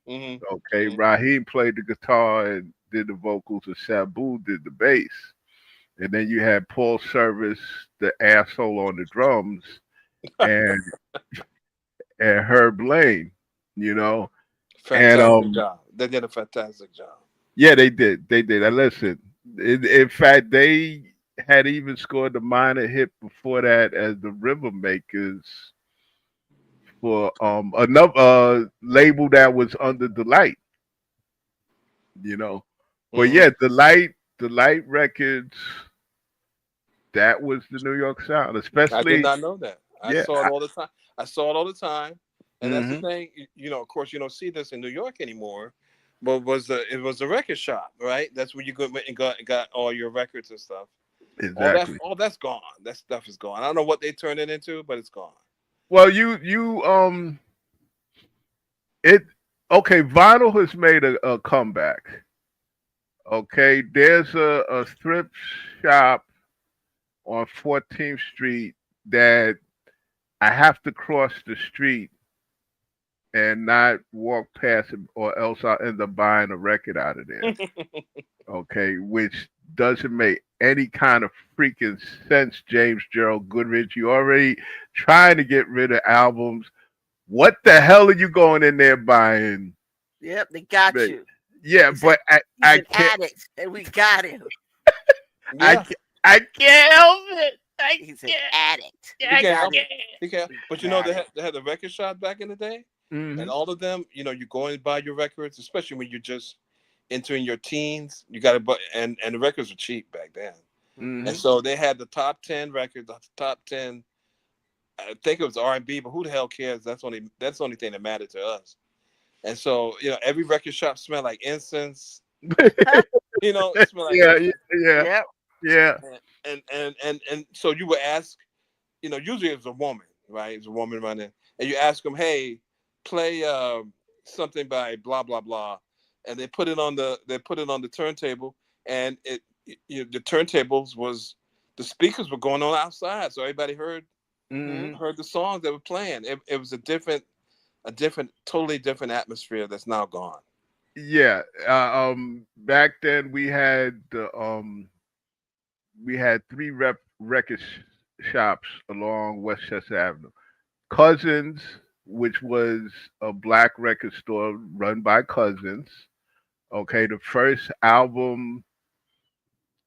hmm Okay, Raheem played the guitar and did the vocals, and Sabu did the bass. And then you had Paul Service, the asshole on the drums, and and Herb Lane, you know. And fantastic job. They did a fantastic job. yeah, they did. And listen, in fact, they had even scored the minor hit before that as the River Makers for another label that was under the light, you know. But hmm yeah, the light records, that was the New York sound, I did especially not know that. I yeah. saw it all the time. I saw it all the time, and that's the Hmm. thing. Of course, you don't see this in New York anymore. But it was the record shop, right? That's where you go and got all your records and stuff. Exactly. All that's gone. That stuff is gone. I don't know what they turned it into, but it's gone. Well, you it okay. Vinyl has made a comeback. Okay, there's a thrift shop on 14th Street that I have to cross the street and not walk past it, or else I'll end up buying a record out of there. Okay, which doesn't make any kind of freaking sense, James Gerald Goodrich. You already trying to get rid of albums. What the hell are you going in there buying? Yep, they got But you. yeah, They said but he's I an can't addict, and we got him. I Yeah, can't, I can't help it. I He's an can't. addict. he We I can't got help him. it. can't. He can't. We But got him. they had the record shop back in the day, and Hmm. all of them. You go and buy your records, especially when you're just entering your teens. You got to buy, and the records were cheap back then. And Hmm. Hmm. so they had the top 10 records, the top 10. I think it was R&B, but who the hell cares? That's the only thing that mattered to us. And so every record shop smelled like incense. It smelled like Yeah, yeah, incense. yeah, Yep. yeah. And so you would ask, usually it was a woman, right? It was a woman running, and you ask them, hey, play something by blah blah blah, and they put it on the turntable, and the turntables was the speakers were going on outside, so everybody Hmm. Hmm. heard the songs that were playing. It was totally different atmosphere that's now gone. Yeah. Back then we had we had three shops along Westchester Avenue. Cousins, which was a black record store run by cousins. Okay, the first album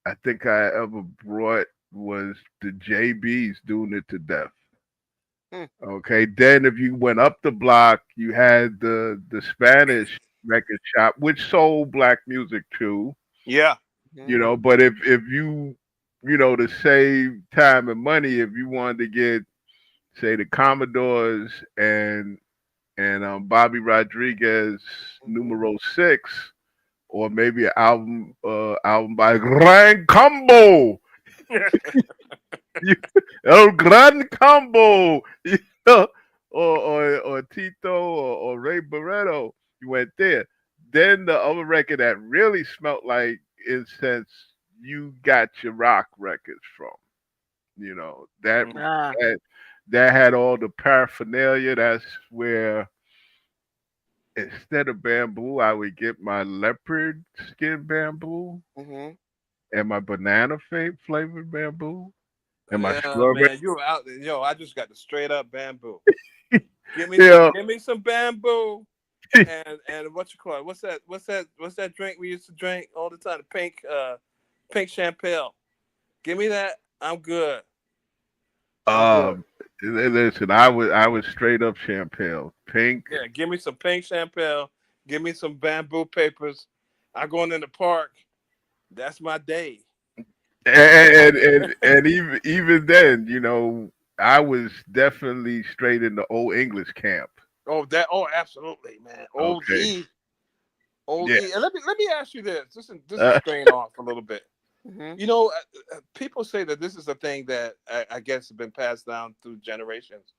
I think I ever brought was the JBs doing it to death. Hmm. Okay, then if you went up the block, you had the Spanish record shop, which sold black music too. Yeah. You Mhm. know, but if you to save time and money, if you wanted to get say the Commodores and Bobby Rodriguez Mhm. numero six, or maybe an album by Gran Combo. You, El Gran Combo, you know, or Tito or Ray Barreto. You went there. Then the other record that really smelt like incense, you got your rock records from. You know Ah. that that had all the paraphernalia. That's where instead of bamboo, I would get my leopard skin bamboo Mhm. and my banana flavored bamboo and my Yeah, strawberry. man, you were out there. Yo, I just got the straight up bamboo. Yeah. Give me some bamboo, and what you call it? What's that drink we used to drink all the time? The pink champagne. Give me that. I'm good. I'm good. Um, listen, I was straight up champagne, pink, Yeah, give me some pink champagne. Give me some bamboo papers. I going in the park. That's my day. and even then, I was definitely straight in the old English camp. Oh, absolutely, man. Okay, Old yeah, E. And let me ask you this. This is uh, straying off a little bit. Mhm. You know, people say that this is a thing that I guess has been passed down through generations.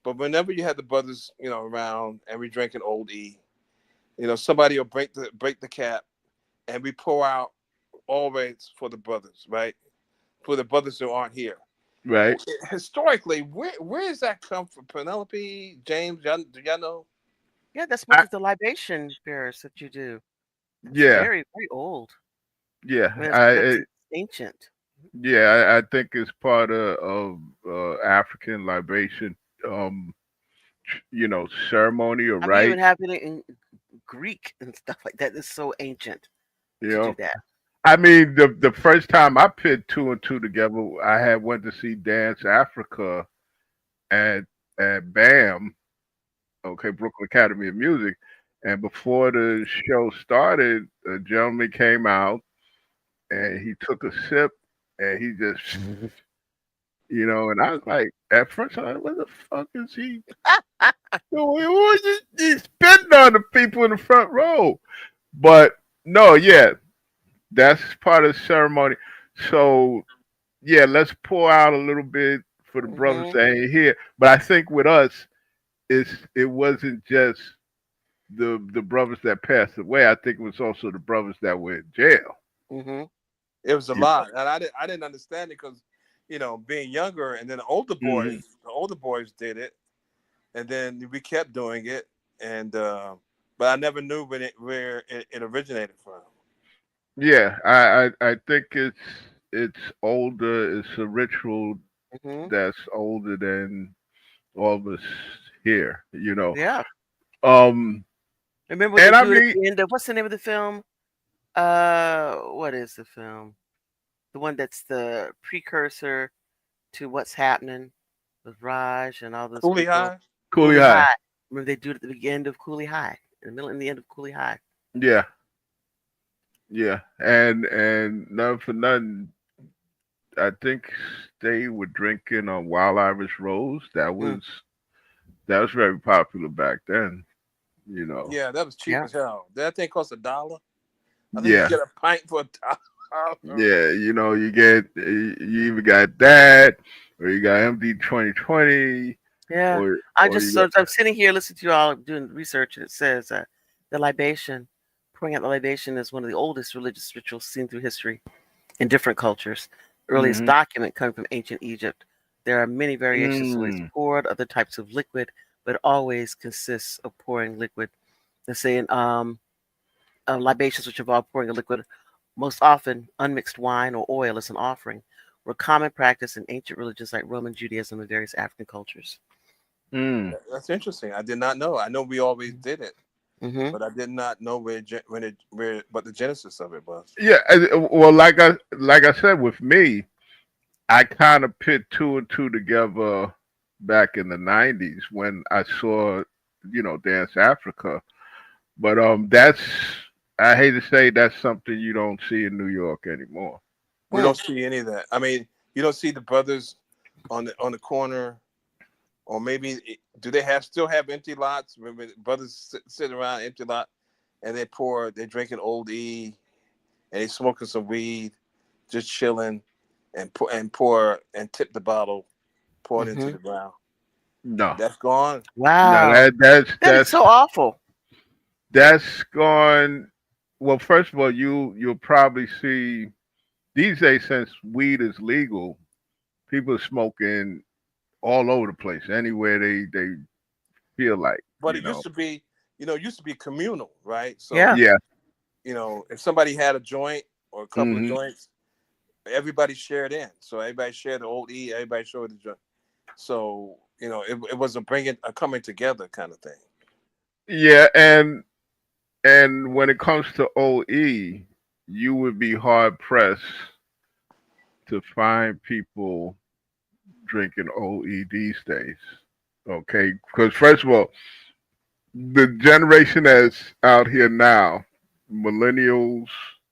But whenever you had the brothers, around and we drinking Old E, somebody will break the cap and we pour out always for the brothers, right? For the brothers who aren't here. right, Historically, where does that come from? Penelope, James, do y'all know? Yeah, that's what I, the libation bearers that you do. It's yeah, very, very old. yeah, I mean, it's ancient. yeah, I think it's part of African libation, um, ceremony or I mean, even rite. having it in Greek and stuff like that is so ancient You to do know, that. I mean, the first time I put two and two together, I had went to see Dance Africa at BAM, okay, Brooklyn Academy of Music, and before the show started, a gentleman came out and he took a sip and he just, and I was like, at first, I was like, what the fuck is he doing? What is he spitting on the people in the front row? But no, yeah, that's part of the ceremony. So yeah, let's pour out a little bit for the brothers Mhm. that ain't here. But I think with us, it wasn't just the brothers that passed away. I think it was also the brothers that were in jail. Mhm. It was a You lot, and I didn't understand it because, being younger, and then hmm the older boys did it, and then we kept doing it, and but I never knew where it originated from. Yeah, I think it's older. It's a ritual Mhm. that's older than all of us here. Yeah. Um, Remember when they and I do it at mean, the end of what's the name of the film? What is the film? The one that's the precursor to what's happening with Raj and all those Coolie people. High. Coolie Cooley High. High. Remember they do it at the end of Cooley High, in the middle and the end of Cooley High. Yeah, yeah, and none for nothing. I think they were drinking on Wild Irish Rose. Mm. That was very popular back then. You know. Yeah, that was cheap Yeah. as hell. That thing cost $1. I think you Yeah, get a pint for $1. yeah. You even got that, or you got MD 2020, Yeah. I or just you so I'm sitting here listening to you all doing research, and it says the libation, pouring out the libation, is one of the oldest religious rituals seen through history in different cultures. Earliest mm-hmm. document coming from ancient Egypt. There are many variations of ways Mm, poured, other types of liquid, but it always consists of pouring liquid. Let's say in libations which involve pouring a liquid, most often unmixed wine or oil, is an offering. were common practice in ancient religions like Roman Judaism and various African cultures. Mm. That's interesting. I did not know. I know we always did it, Mm-hmm. but I did not know where what the genesis of it was. Yeah, well, like I said, with me, I kind of put two and two together back in the '90s when I saw, Dance Africa. But that's I hate to say that's something you don't see in New York anymore. We Hmm. don't see any of that. I mean, you don't see the brothers on the corner, or maybe do they have still have empty lots? Remember, brothers sit around empty lot, and they're drinking Old E, and they smoking some weed, just chilling, and tip the bottle, pour it into Mm-hmm. the ground. No, That's gone. no, Wow. that that's That is that's so awful. that's gone. Well, first of all, you'll probably see these days, since weed is legal, people are smoking all over the place, anywhere they feel like, But it used to be, communal, right? So, Yeah. Yeah. if somebody had a joint or a couple of Hmm. joints, everybody shared in. So everybody shared the Old E, everybody shared the joint. So, it was a coming together kind of thing. Yeah, and when it comes to OE, you would be hard pressed to find people drinking OE these days. Okay, because first of all, the generation that's out here now, millennials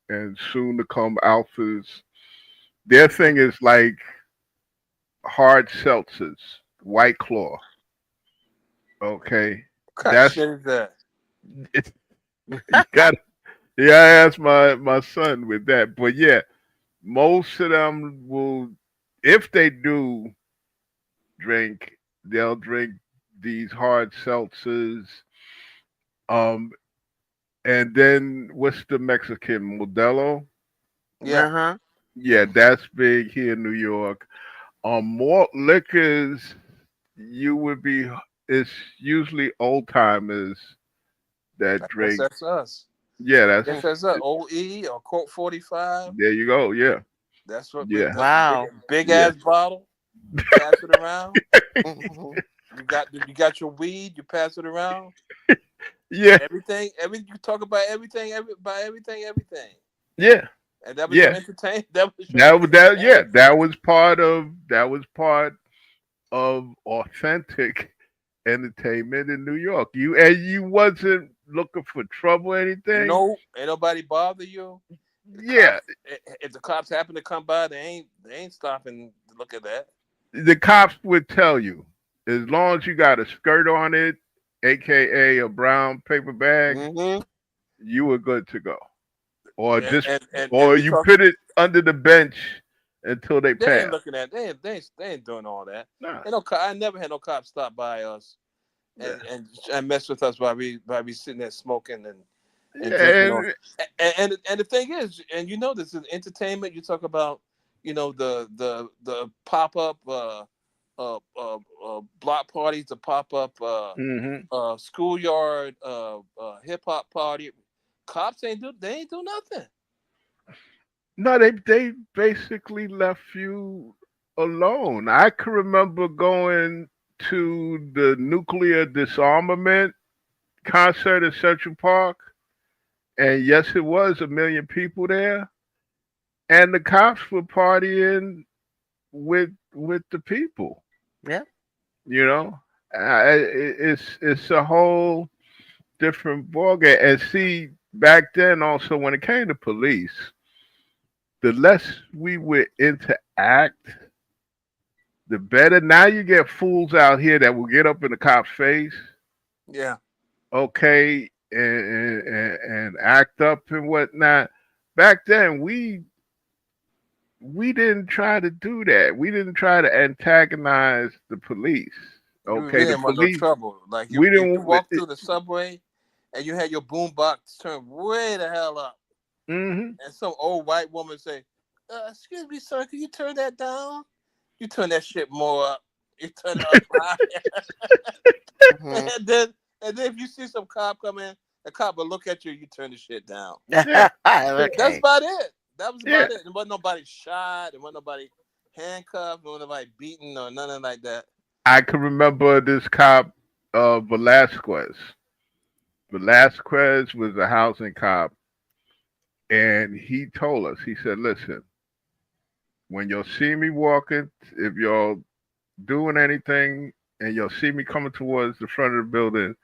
and soon to come alphas, their thing is like hard seltzers, White Claw. Okay, What kind of that's shit is that? it's you got. Yeah, I asked my son with that, but yeah, most of them will, if they do drink, they'll drink these hard seltzers. Um, and then what's the Mexican Modelo? Yeah. Uh-huh. Yeah, that's big here in New York. Malt liquors, you would be. It's usually old timers that I guess drink. that's us. Yeah, I that's guess that's us. Old E or Colt 45. there. You go. Yeah, That's what yeah, that's a big Wow. big yeah, ass bottle. You pass it around. Mm-hmm. You got your weed. You pass it around. yeah, Every you talk about everything. yeah, And that was your yeah. entertain. That was your Yeah, entertainment. that was part of authentic entertainment in New York. You wasn't looking for trouble or anything. No, ain't nobody bother you. The Yeah, cops, if the cops happen to come by, they ain't stopping to look at that. the cops would tell you as long as you got a skirt on it, aka a brown paper bag, Mm-hmm. you were good to go. Or And just and or we you talk. put it under the bench until they They ain't pass. looking at. They ain't doing all that. Nah. Ain't no. I never had no cops stop by us Yeah. and mess with us while we sitting there smoking and drinking on. And And the thing is, and this is entertainment. You talk about, the pop up block parties, the pop up hmm schoolyard hip hop party. Cops they ain't do nothing. no, they basically left you alone. I can remember going to the nuclear disarmament concert at Central Park, and yes, it was a million people there, and the cops were partying with the people. Yeah. You know, it's a whole different ballgame. And see, back then also when it came to police, the less we would interact, the better. Now you get fools out here that will get up in the cop's face, Yeah, okay, and act up and whatnot. Back then, we didn't try to do that. We didn't try to antagonize the police. we Okay, the didn't want no police. trouble. Like We if you didn't. walk through the subway and you had your boombox turned way the hell up, Mm-hmm. and some old white woman say, "Excuse me, sir, can you turn that down?" You turn that shit more up. You turn it up high, Mm-hmm. and then if you see some cop come in, the cop will look at you. You turn the shit down. Yeah, That's Okay. about it. That was yeah, about it. There wasn't nobody shot. There wasn't nobody. handcuffed or nobody beaten or nothing like that. I can remember this cop, Velasquez. Velasquez was a housing cop, and he told us, he said, listen, when you'll see me walking, if you're doing anything and you'll see me coming towards the front of the building,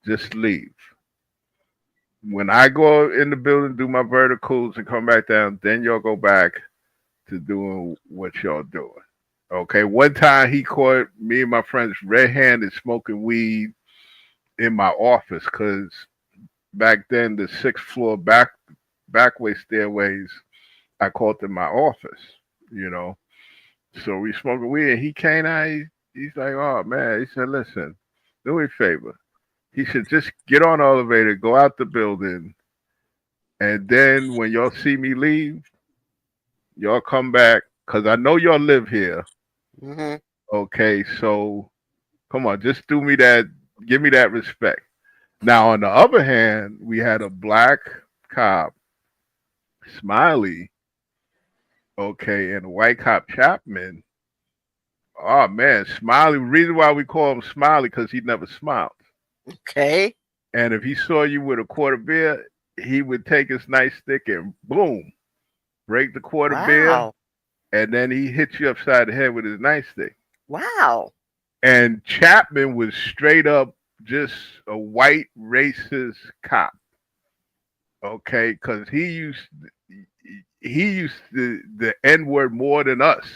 just leave. When I go in the building, do my verticals and come back down, then y'all go back to doing what y'all doing. Okay. One time he caught me and my friends red-handed smoking weed in my office because back then the sixth floor backway stairways I called them my office. You know. So we smoking weed and he came out. He's like, oh man. He said, listen, do me a favor. He said, just get on the elevator, go out the building, and then when y'all see me leave, y'all come back because I know y'all live here. Mm-hmm. Okay, so come on, just do me that, give me that respect. Now, on the other hand, we had a black cop, Smiley, okay, and a white cop, Chapman. Oh man, Smiley. Reason why we call him Smiley because he never smiled. Okay. And if he saw you with a quarter beer, he would take his nightstick and boom, break the quarter beer, Wow. and then he hit you upside the head with his nightstick. Wow. And Chapman was straight up just a white racist cop. Okay, because he used the N word more than us.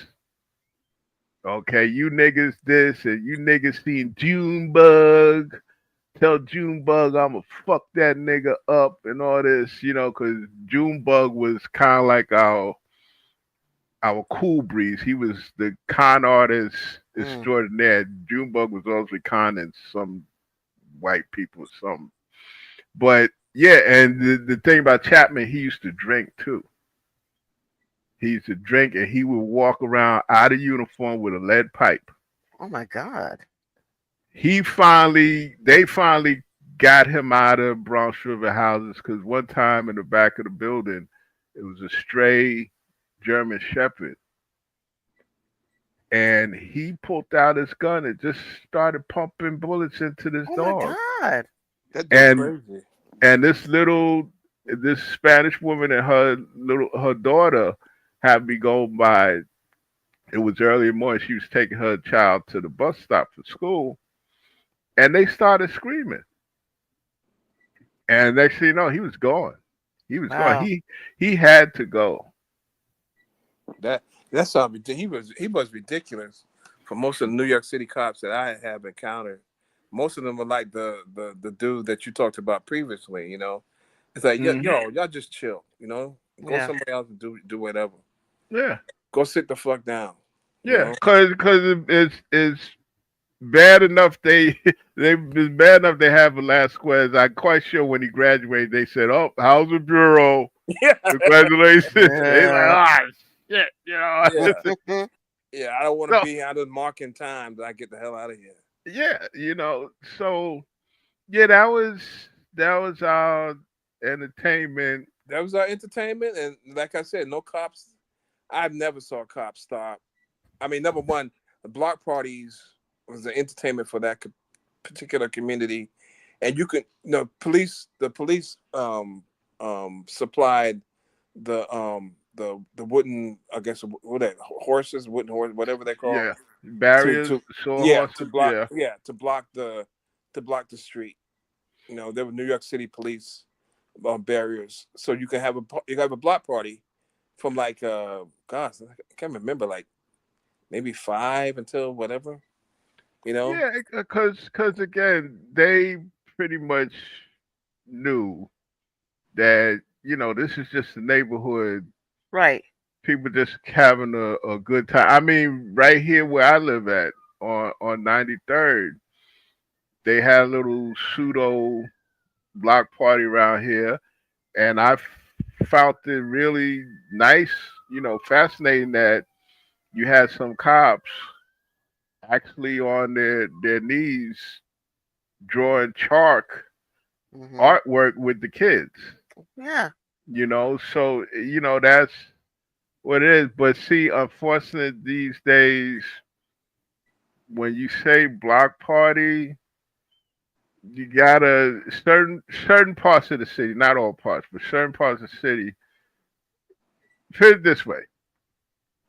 Okay, you niggas this and you niggas seen Junebug. Tell Junebug I'ma fuck that nigga up and all this, because Junebug was kind of like our cool breeze. He was the con artist Mm. extraordinaire. Junebug was also conning some white people or something. But yeah, and the thing about Chapman, he used to drink too. He used to drink and he would walk around out of uniform with a lead pipe. Oh my God. They finally got him out of Bronx River houses because one time in the back of the building, it was a stray German Shepherd, and he pulled out his gun and just started pumping bullets into this Oh my dog. God. That dude And crazy. and this Spanish woman and her daughter had me go by. It was early in the morning. She was taking her child to the bus stop for school, and they started screaming. And next thing you know, he was gone. He was gone. Wow. He had to go. That that sounds he was ridiculous for most of the New York City cops that I have encountered. Most of them were like the dude that you talked about previously. It's like Hmm. y'all just chill. Go Yeah. somewhere else and do whatever. Yeah, Go sit the fuck down. You yeah. know. Because it's bad enough it's bad enough they have Velasquez. I'm quite sure when he graduated, they said, "Oh, how's the bureau? Yeah. Congratulations." He's like, Yeah. "Ah, shit," Yeah. Yeah. I don't want to So be out of marking time. But I get the hell out of here. yeah, so yeah, that was our entertainment. That was our entertainment, and like I said, no cops. I've never saw cops stop. I mean, number one, the block parties was the entertainment for that particular community, and you can, the police supplied the wooden, I guess, what that horses, wooden horse, whatever they call, Yeah, to barriers, to yeah, to sawhorses. block, Yeah, to block the street. There were New York City police barriers, so you can have a block party from like gosh, I can't remember, like maybe 5 until whatever, you know. yeah, because again, they pretty much knew that this is just a neighborhood. Right. People just having a good time. I mean, right here where I live at on 93rd, they had a little pseudo block party around here, and found it really nice, fascinating that you had some cops actually on their knees drawing chalk Mm-hmm. artwork with the kids. Yeah. So that's what it is. But see, unfortunately, these days, when you say block party, you gotta certain parts of the city, not all parts, but certain parts of the city. Put it this way,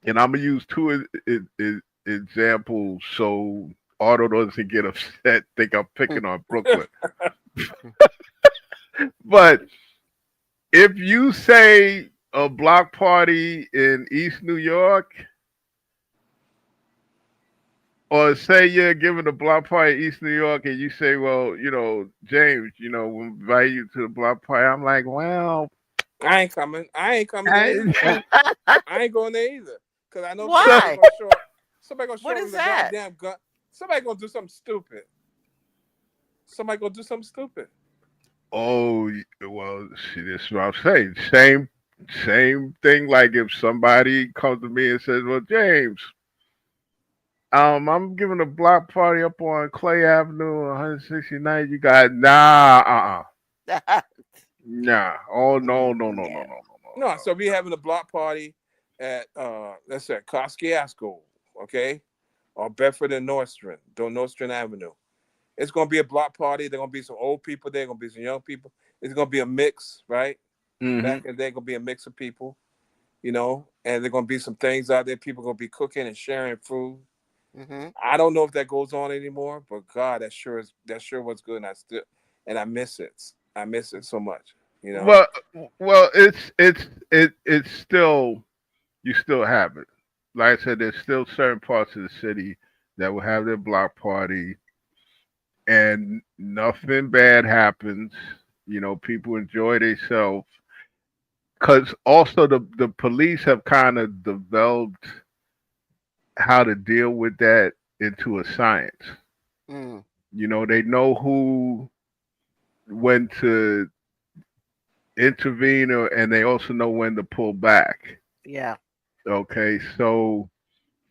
and I'm gonna use two examples so Otto doesn't get upset. Think I'm picking on Brooklyn, but if you say a block party in East New York, or say you're giving a block party in East New York, and you say, "Well, James, we'll invite you to the block party." I'm like, "Well, I ain't coming. I ain't coming there either. I, I ain't going there either. Cause I know so, somebody Why? gonna show up. Somebody gonna show What up is with a that? goddamn gun. Somebody gonna do something stupid. Somebody gonna do something stupid. oh, well, see, this is what I'm saying. Same thing. Like if somebody comes to me and says, "Well, James, I'm giving a block party up on Clay Avenue, 169. You got nah. Oh no, no, no, no, no, Yeah. no, no, No, no. so we having a block party at let's say Kosciuszko, okay, or Bedford and Nostrand Avenue. It's gonna be a block party. There's gonna be some old people there. Gonna be some young people. It's gonna be a mix, right? Mm-hmm. Back in the day, gonna be a mix of people, and there's gonna be some things out there. People gonna be cooking and sharing food. Hmm. I don't know if that goes on anymore, but God, that sure was good, and I miss it. I miss it so much, you know. Well, well, it's still you still have it. Like I said, there's still certain parts of the city that will have their block party, and nothing bad happens. People enjoy themselves because also the police have kind of developed how to deal with that into a science. Mm. They know who when to intervene, and they also know when to pull back. Yeah. Okay, so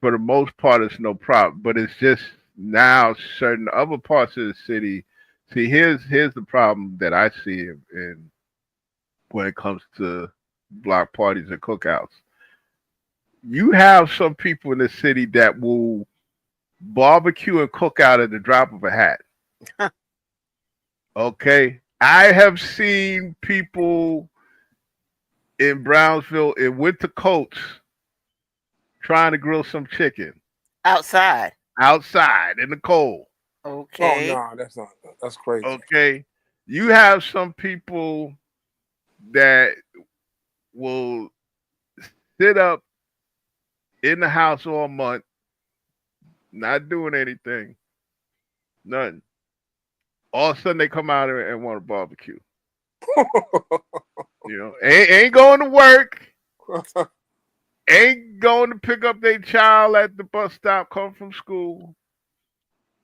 for the most part, it's no problem. But it's just now certain other parts of the city. See, here's the problem that I see in when it comes to block parties and cookouts. You have some people in the city that will barbecue and cook out at the drop of a hat. Okay, I have seen people in Brownsville in winter coats trying to grill some chicken Outside. outside in the cold. Oh Okay. no, that's crazy. Okay. You have some people that will sit up in the house all month, not doing anything, nothing. All of a sudden they come out and want to barbecue. Ain't going to work, ain't going to pick up their child at the bus stop, come from school.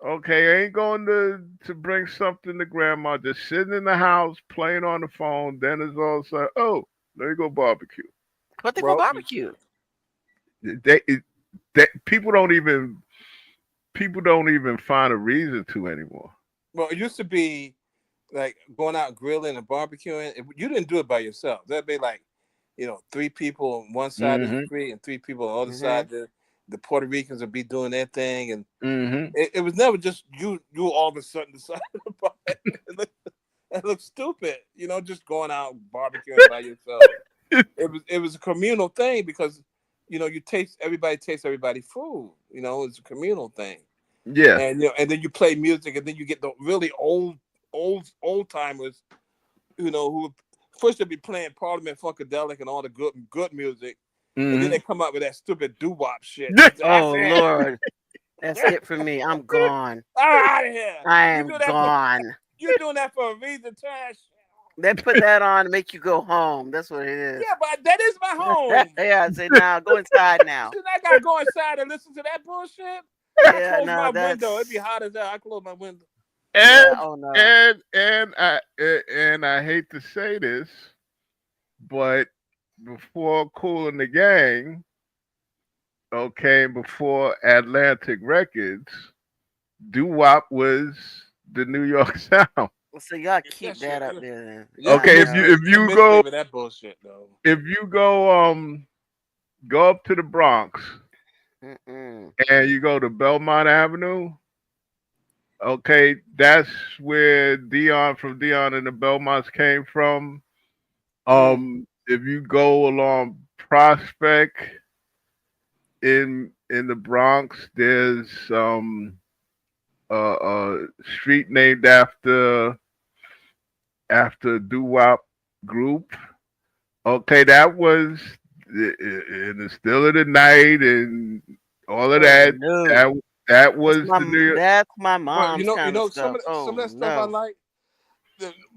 Okay, ain't going to bring something to grandma, just sitting in the house playing on the phone. Then it's all of a sudden, oh, let me go barbecue. What they go well, barbecue? They, they people don't even find a reason to anymore. well, it used to be like going out grilling and barbecuing. You didn't do it by yourself. That'd be like, three people on one side of the Hmm. street and three people on the other Hmm. side. The Puerto Ricans would be doing their thing, and Hmm. it was never just you all of a sudden decided to buy it. It looked stupid, just going out barbecuing by yourself. It was a communal thing because you taste everybody food. It's a communal thing, Yeah. and then you play music, and then you get the really old timers, who first they'll be playing Parliament Funkadelic and all the good music, and then they Hmm. come out with that stupid doo wop shit. That's Oh it. Lord, that's it for me. I'm gone. Out of here. I You am do that for gone. you doing that for a reason, trash. They put that on to make you go home. That's what it is. Yeah, but that is my home. Yeah, I say now go inside now. Should I gotta go inside and listen to that bullshit? I Yeah, close no, my window. It'd be that's hot as hell. I close my window. yeah. And Oh no. and I hate to say this, but before Cool and the Gang, okay, before Atlantic Records, doo wop was the New York sound. So y'all That keep that shit. up there. Then. Yeah, I Okay, if miss you me. if I you miss me go with that bullshit though. if you go go up to the Bronx, Mm-mm. and you go to Belmont Avenue. Okay, that's where Dion from Dion and the Belmonts came from. Mm. If you go along Prospect in the Bronx, there's a street named after doo wop group. Okay, that was in the still of the night and all of Oh that. no. That that was the New York. That's my But mom's kind of some stuff. some Oh of that stuff I no. like.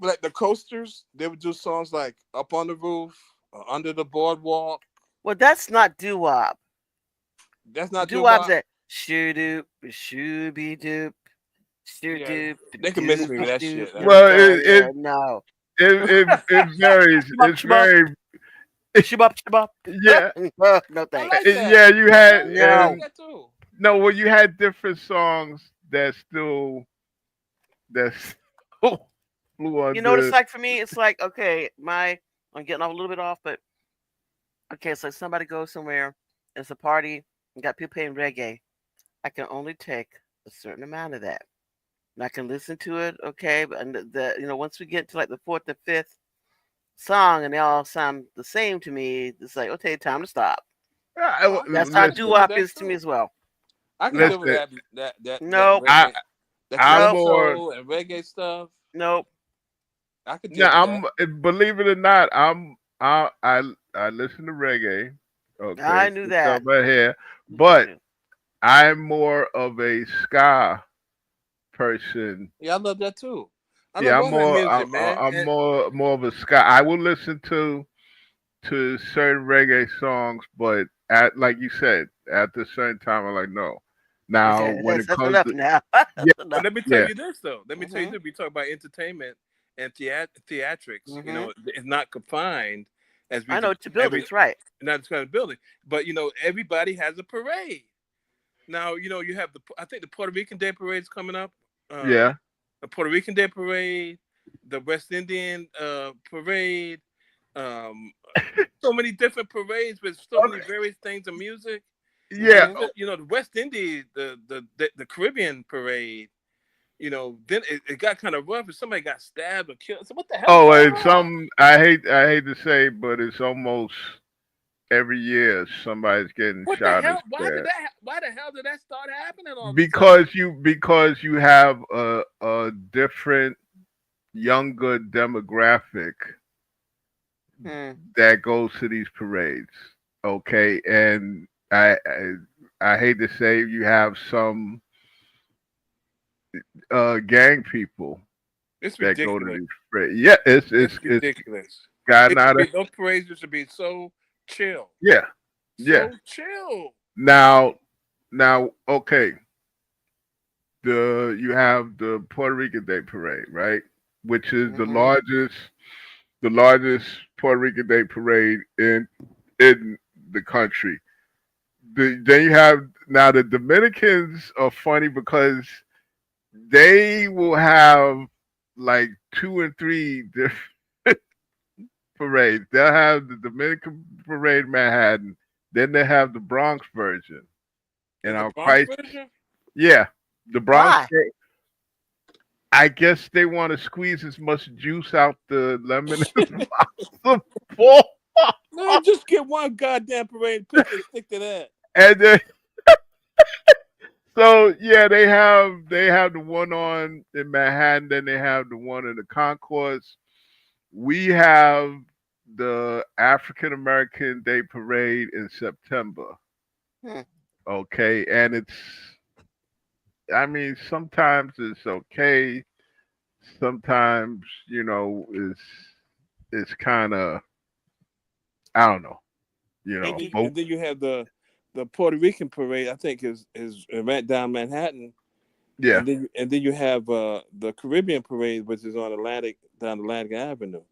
Like the Coasters, they would do songs like "Up on the Roof," "Under the Boardwalk." Well, that's not doo wop. That's not Doo doo wop's wop. that shoo doop, shooby doop, shoo Yeah, doop, they can miss me with doopy that doop. shit. Well, Yeah, no. it varies. Shibop, It's shibop, very shibop, shibop. yeah. Oh, no I thanks. like that. Yeah, you had Yeah, I like No. and that too. no, well, you had different songs that still flew You know what it's under. like for me? It's like, okay, I'm getting off a little bit off, but okay, it's like somebody goes somewhere, it's a party, and got people playing reggae. I can only take a certain amount of that. And I can listen to it, okay, but and once we get to like the fourth or fifth song and they all sound the same to me, it's like, okay, time to stop. Oh, That's how doo Listen, deal with wop that is to me too. as well. I can deal with listen. that Nope, I reggae, that I'm nope, more. calypso and reggae stuff. nope. I could No, deal with that. believe it or not, I listen to reggae. Okay, I knew it's that. on my hair, You did but too. I'm more of a ska person. Yeah, I love that too. I Yeah, love all that music, man. I'm And more of a ska. I will listen to certain reggae songs, but at like you said, at the certain time, I'm like no. Now, Okay, when it that's comes enough to now. yeah, That's but enough. let me tell yeah, you this though. Let me tell you Mhm. this. We talk about entertainment and theatrics. You Mhm. know, it's not confined as we I know just it's a every buildings, right? not just kind of building, but you know, everybody has a parade. Now, you know, you have I think the Puerto Rican Day Parade is coming up. yeah, The Puerto Rican Day Parade, the West Indian Parade. Um, so many different parades with so many okay, various things of music. And yeah. Mhm. you know, the West Indies, the Caribbean Parade. You know, then it got kind of rough, and somebody got stabbed or killed. So what the hell's Oh, going and on? some I hate to say, but it's almost every year somebody's getting What the shot or hell? Why did stabbed that? Why the hell did that start happening all of a sudden? because you have a different younger demographic Hmm. that goes to these parades. Okay, and I hate to say you have some gang people It's that go to ridiculous. these parades. Yeah, It's it's ridiculous. gotten It should out of be those parades should be so chill, yeah yeah. so chill. Now okay, the you have the Puerto Rican Day Parade, right? Which is Mhm. the largest Puerto Rican Day Parade in the country. Then you have now the Dominicans are funny because they will have like two and three different parades. They'll have the Dominican Parade in Manhattan, then they have the Bronx version, and In the I'm Bronx quite version, yeah, the Bronx. Why? I guess they want to squeeze as much juice out the lemon as possible. man, just get one goddamn parade and pick and stick to that. And then, so yeah, they have the one on in Manhattan, then they have the one in the concourse. We have the African American Day Parade in September. Hmm. Okay, and it's I mean sometimes it's okay, sometimes it's kind of I don't know, And Hinky. but then you have the Puerto Rican parade. I think is right down Manhattan, yeah, and then you have the Caribbean parade, which is on Atlantic down Atlantic Avenue.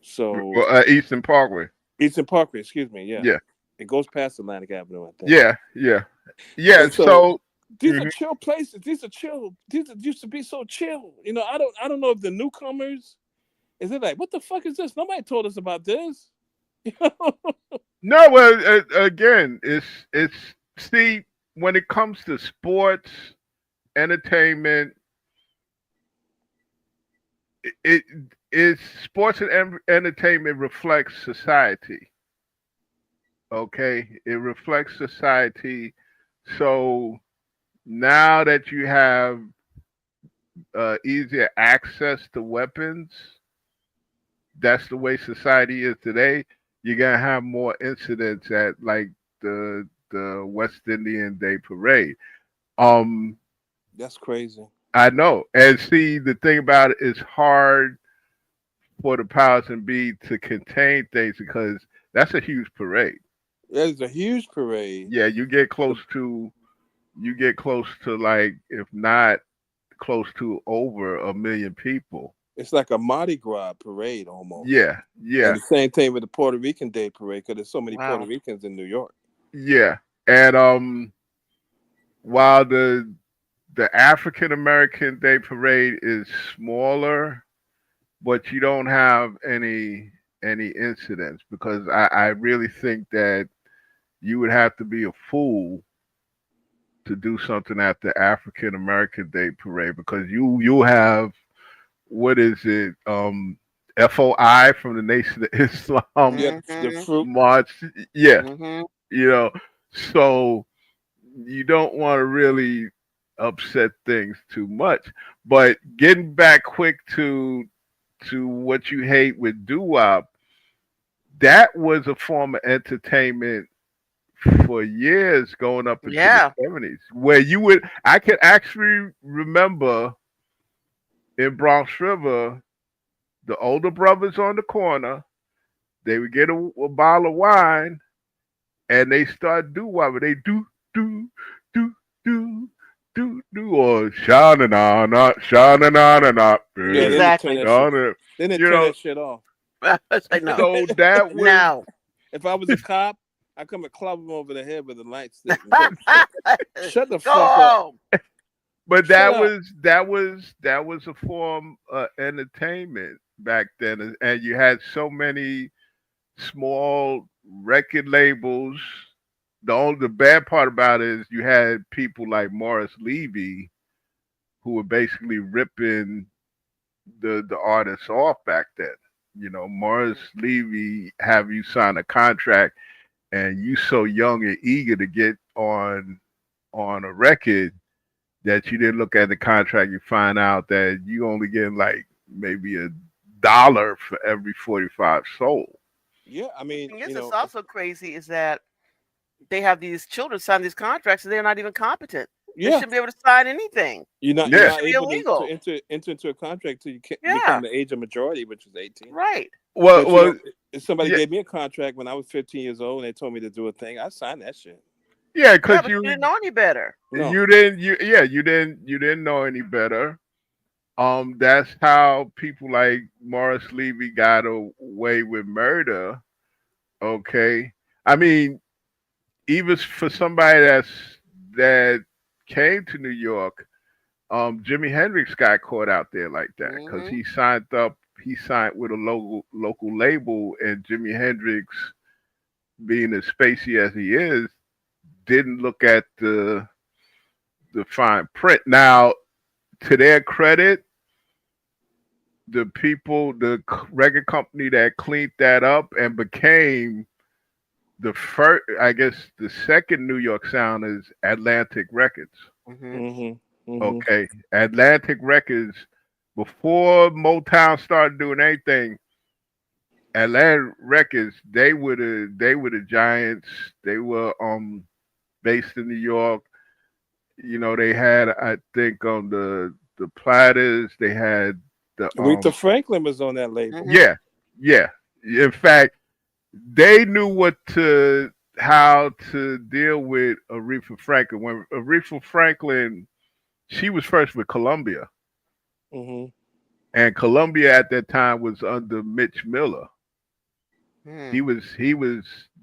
So Eastern Parkway. Eastern Parkway, excuse me, yeah, Yeah, it goes past Atlantic Avenue, I think. yeah, yeah, yeah. And so So these are mhm. chill places. These are chill. These are, used to be so chill. You know, I don't know if the newcomers is it like what the fuck is this? Nobody told us about this. You know? No, well, again, it's see when it comes to sports, entertainment, it is sports and entertainment reflects society. Okay, it reflects society. So now that you have easier access to weapons, that's the way society is today. You're gonna have more incidents at like the West Indian Day Parade. Um, That's crazy. I know. And see, the thing about it is hard for the powers and be to contain things because that's a huge parade. That is a huge parade. Yeah, you get close to like if not close to over a million people. It's like a Mardi Gras parade almost. Yeah, And yeah, the same thing with the Puerto Rican Day Parade because there's so many Puerto Wow. Ricans in New York. yeah. And while the African American Day Parade is smaller, but you don't have any incidents because I really think that you would have to be a fool to do something at the African American Day Parade because you have what is it FOI from the Nation of Islam Yeah, the Mm-hmm. fruit. march, yeah, Mm-hmm. you know, so you don't want to really upset things too much. But getting back quick to what you hate with doo wop, that was a form of entertainment for years going up into the Yeah. 70s where you would I could actually remember in Bronx River the older brothers on the corner they would get a bottle of wine and they start doo wop. They do do do do or shana na na shana na na na Yeah, then they turn Exactly. that shit. shana, Then they you turn know. that shit off. It's like no, So that was no. If I was a cop, I come and club him over the head with a nightstick. And tell him, shut the Go fuck up. home. but Shut up. that was a form of entertainment back then, and you had so many small record labels. The bad part about it is you had people like Morris Levy who were basically ripping the artists off back then. You know, Morris Levy have you sign a contract and you so young and eager to get on a record that you didn't look at the contract, you find out that you only getting like maybe $1 for every 45 sold. Yeah, I The mean, thing is, it's also crazy is that they have these children sign these contracts and they're not even competent. They yeah, shouldn't be able to sign anything. you're Yeah. It not should be able to illegal. enter into a contract till you become Yeah. the age of majority, which is 18. Right. But Well, if somebody yeah, gave me a contract when I was 15 years old and they told me to do a thing, I signed that shit. yeah, Yeah, because but you didn't know any better. No, you didn't know any better. That's how people like Morris Levy got away with murder. Okay, I mean, even for somebody that came to New York, Jimi Hendrix got caught out there like that because Hmm. he signed with a local label, and Jimi Hendrix, being as spacey as he is, didn't look at the fine print. Now, to their credit, the record company that cleaned that up and became the first, I guess, the second New York sound is Atlantic Records. Hmm. mm-hmm. Okay, Atlantic Records before Motown started doing anything. Atlantic Records, they were the giants. They were based in New York. You know, they had I think on the Platters, they had the Aretha Franklin was on that label. Hmm. yeah, yeah. In fact, they knew what to how to deal with Aretha Franklin. When Aretha Franklin, she was first with Columbia, Hmm. and Columbia at that time was under Mitch Miller. Hmm. He was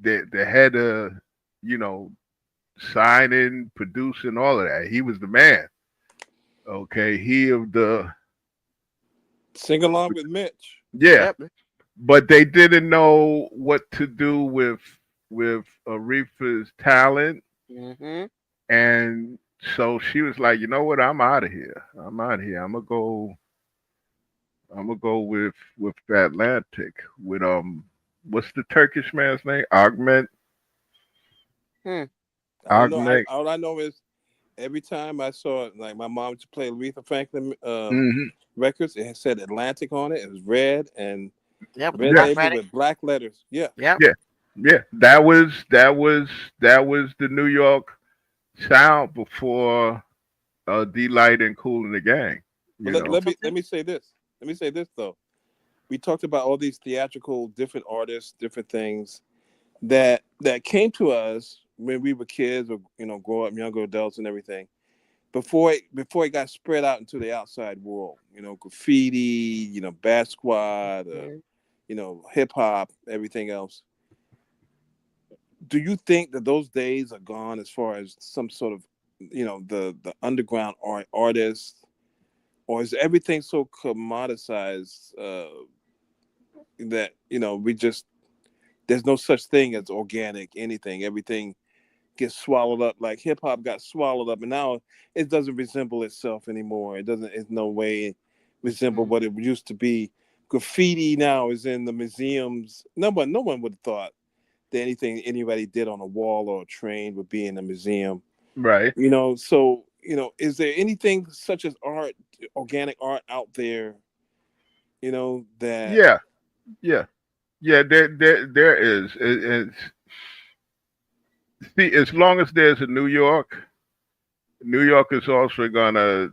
the head of you know signing, producing, all of that. He was the man. Okay, he of the Sing along with Mitch. yeah, Yep. but they didn't know what to do with Aretha's talent, Mm-hmm. and so she was like, you know what, I'm out of here. I'm out of here. I'm gonna go. I'm gonna go with the Atlantic with what's the Turkish man's name? Hmm. I don't know. Augment. All I know is every time I saw it, like my mom used to play Aretha Franklin Hmm. records, it said Atlantic on it. It was red and Yeah, with the red Yeah, black label writing. with black letters. Yeah. Yep. yeah, yeah. That was the New York sound before D-Light and Cool and the Gang. But You know. let me say this. Let me say this though. We talked about all these theatrical, different artists, different things that came to us when we were kids or grow up younger adults and everything before it got spread out into the outside world, graffiti, Bad Squad, Mhm. hip hop, everything else. Do you think that those days are gone as far as some sort of the underground artists, or is everything so commoditized that we just there's no such thing as organic anything, everything gets swallowed up like hip hop got swallowed up, and now it doesn't resemble itself anymore. It doesn't. It's no way resemble Mhm. what it used to be. Graffiti now is in the museums. No one would have thought that anything anybody did on a wall or a train would be in a museum. Right. So is there anything such as art, organic art out there? That Yeah. Yeah. Yeah. There is. See, as long as there's a New York, New York is also gonna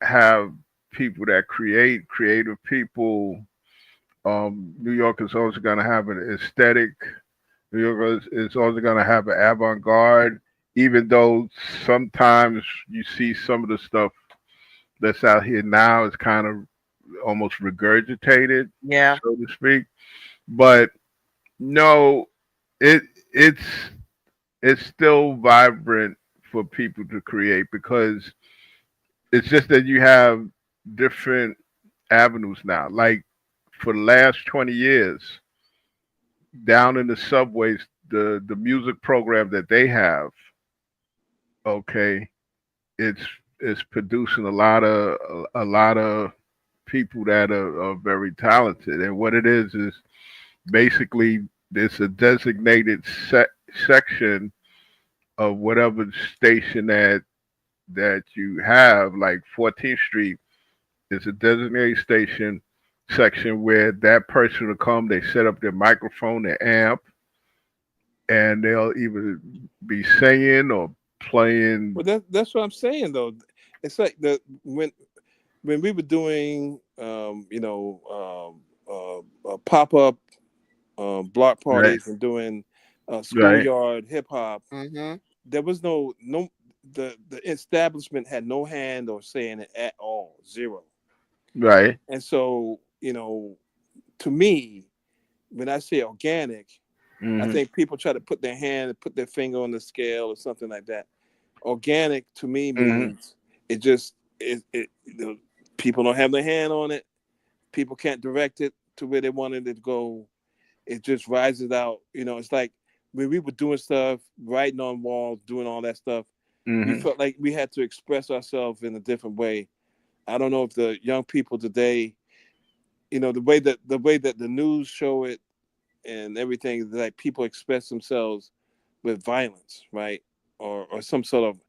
have people that create creative people. New York is also gonna have an aesthetic. New York is also gonna have an avant-garde. Even though sometimes you see some of the stuff that's out here now is kind of almost regurgitated, Yeah. so to speak. But no, it it's it's still vibrant for people to create because it's just that you have different avenues now. Like for the last 20 years, down in the subways, the music program that they have, okay, it's it's producing a lot of people that are very talented. And what it is basically it's a designated section of whatever station that you have, like 14th Street is a designated station section where that person will come, they set up their microphone, their amp, and they'll either be singing or playing. well, that's what I'm saying though. It's like the when we were doing pop up block Right, parties and doing right, schoolyard hip hop, Mhm. there was no the establishment had no hand or say in it at all, zero. right. And so to me, when I say organic, I Hmm. think people try to put their hand and put their finger on the scale or something like that. Organic to me Hmm. means it just people don't have their hand on it. People can't direct it to where they wanted it to go. It just rises out. It's like when we were doing stuff, writing on walls, doing all that stuff, we Hmm. felt like we had to express ourselves in a different way. I don't know if the young people today, the way that the news show it and everything, like people express themselves with violence, right? Or some sort of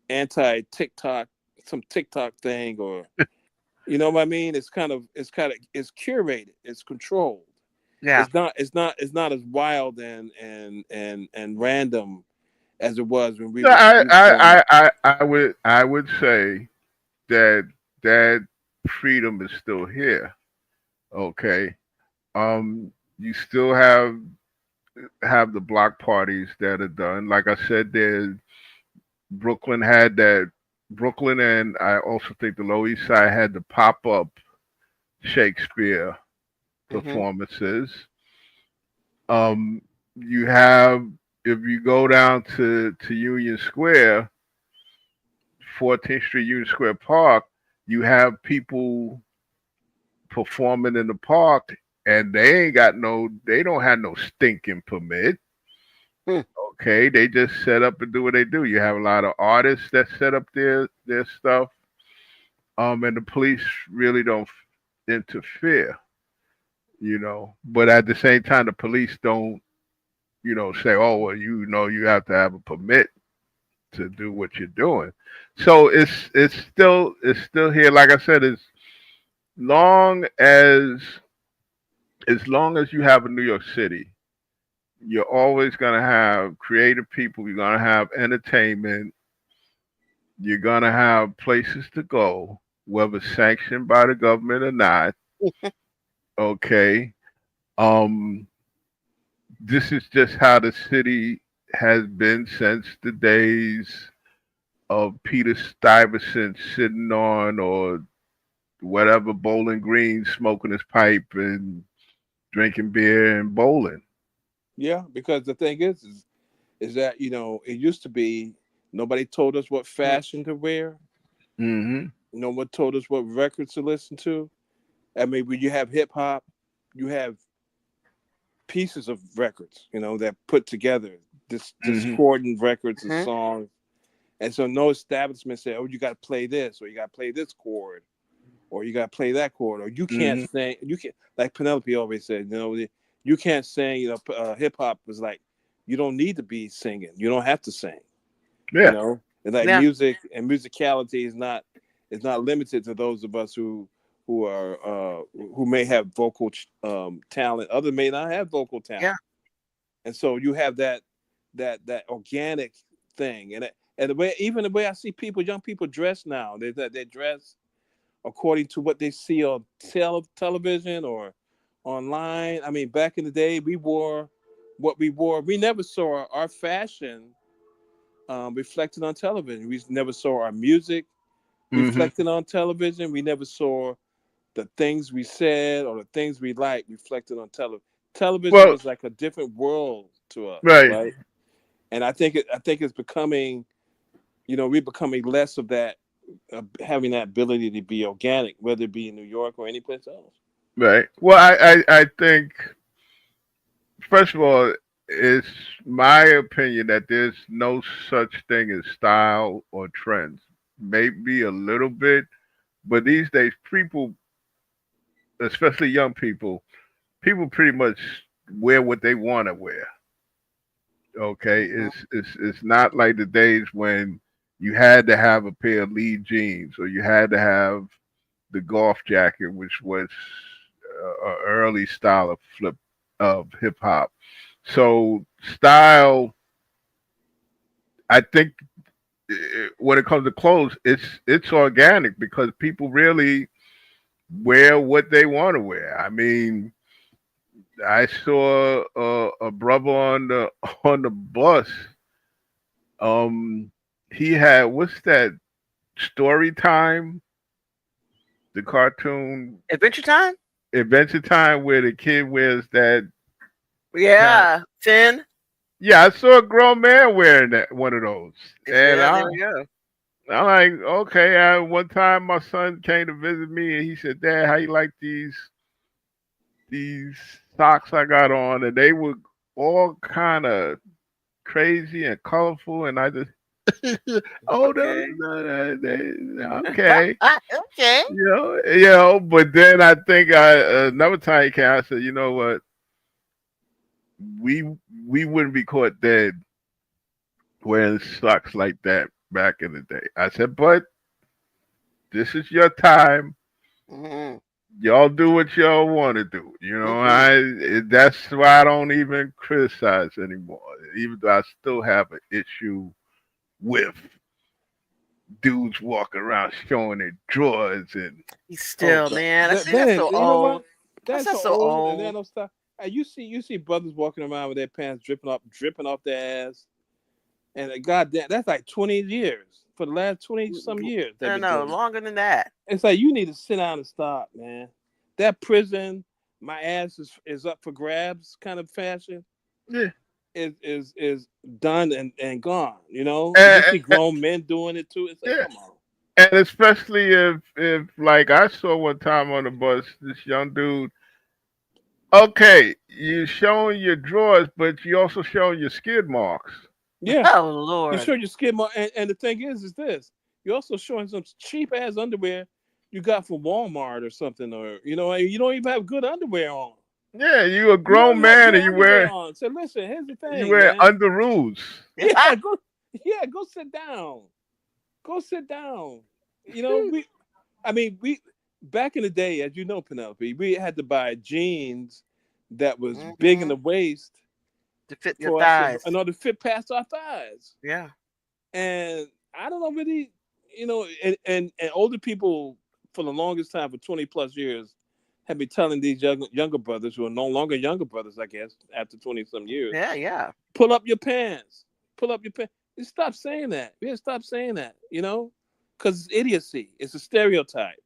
anti TikTok, some TikTok thing, or you know what I mean? It's curated, it's controlled. Yeah. It's not as wild and random as it was when we No, were growing up. I would say that that freedom is still here. Okay. You still have the block parties that are done. Like I said, there Brooklyn had that. Brooklyn, and I also think the Lower East Side had the pop up Shakespeare Mhm. performances. Um, you have if you go down to Union Square, 14th Street, Union Square Park, you have people performing in the park, and they don't have no stinking permit. Hmm. Okay, they just set up and do what they do. You have a lot of artists that set up their stuff, and the police really don't interfere, you know. But at the same time, the police don't, say, oh, well, you have to have a permit to do what you're doing. So it's still here. Like I said, long as as long as you have a New York City, you're always gonna have creative people. You're gonna have entertainment. You're gonna have places to go, whether sanctioned by the government or not. Okay. Um, this is just how the city has been since the days of Peter Stuyvesant sitting on or whatever Bowling Green, smoking his pipe and drinking beer and bowling. Yeah, because the thing is that it used to be nobody told us what Hmm. fashion to wear. Hmm. No one told us what records to listen to. I mean, when you have hip hop, you have pieces of records, that put together this Hmm. discordant records and Hmm. songs. And so no establishment said, "Oh, you got to play this, or you got to play this chord, or you got to play that chord, or you can't Hmm. sing." You can't, like Penelope always said, you can't sing. Hip hop was like, you don't need to be singing. You don't have to sing. Yeah. And like Yeah. music and musicality is not limited to those of us who are who may have vocal talent. Others may not have vocal Yeah. talent, and so you have that organic thing. And the way I see young people dress now, they dress according to what they see on television or online. I mean, back in the day, we wore what we wore. We never saw our fashion reflected on television. We never saw our music Hmm. reflected on television. We never saw the things we said or the things we liked reflected on television. Television Well, was like a different world to us, right, right? And I think it's becoming, we're becoming less of that, having that ability to be organic, whether it be in New York or any place else. right. Well, I think first of all, it's my opinion that there's no such thing as style or trends. Maybe a little bit, but these days, people, especially young people pretty much wear what they want to wear. Okay, Hmm. it's not like the days when you had to have a pair of lead jeans or you had to have the golf jacket, which was an early style of flip of hip hop. So style, I think, when it comes to clothes, it's organic because people really wear what they want to wear. I mean, I saw a brother on the on the bus. Um, he had what's that story time? The cartoon Adventure Time. Adventure Time where the kid wears that hat. Yeah. 10. Yeah, I saw a grown man wearing that one of those, and Yeah. I There we go. I'm like, okay. One time my son came to visit me and he said, "Dad, how you like these socks I got on?" And they were all kind of crazy and colorful, and I just, oh no, Okay. no, okay, Okay. But then I think another time he came, I said, you know what, we we wouldn't be caught dead wearing socks like that back in the day. I said, but this is your time. Hmm. Y'all do what y'all want to do. That's why I don't even criticize anymore. Even though I still have an issue with dudes walking around showing their drawers and He's Oh still, God, man. I see that that's is, so you know old. what? That's That's so so old, and then old. no stuff. Hey, you see brothers walking around with their pants dripping off their ass, and goddamn, that's like 20 years. For the last 20 some years, they've No, been no, doing it. longer than that. It's like you need to sit down and stop, man. That prison, my ass is up for grabs kind of fashion yeah, is done and gone. And you and, see grown men doing it too. It's like, yeah, come on. and especially if like I saw one time on the bus, this young dude, Okay, you showing your drawers, but you also showing your skid marks. Yeah, Oh you Lord. show your skin mark, and the thing is this: you're also showing some cheap ass underwear you got from Walmart or something, or you don't even have good underwear on. Yeah, you a You don't grown even have man good and underwear on. So listen, here's the you thing, wear man. underoos. Yeah, go sit down. Go sit down. I mean, we back in the day, as you know, Penelope, we had to buy jeans that was big in Hmm. the waist To fit your for us in thighs. order to fit past our thighs. Yeah. And I don't know really, and older people for the longest time for 20 plus years have been telling these younger brothers who are no longer younger brothers, I guess, after 20 some years, Yeah. Yeah. pull up your pants, pull up your pants. Stop saying that. Yeah, stop saying that. Because it's idiocy. It's a stereotype.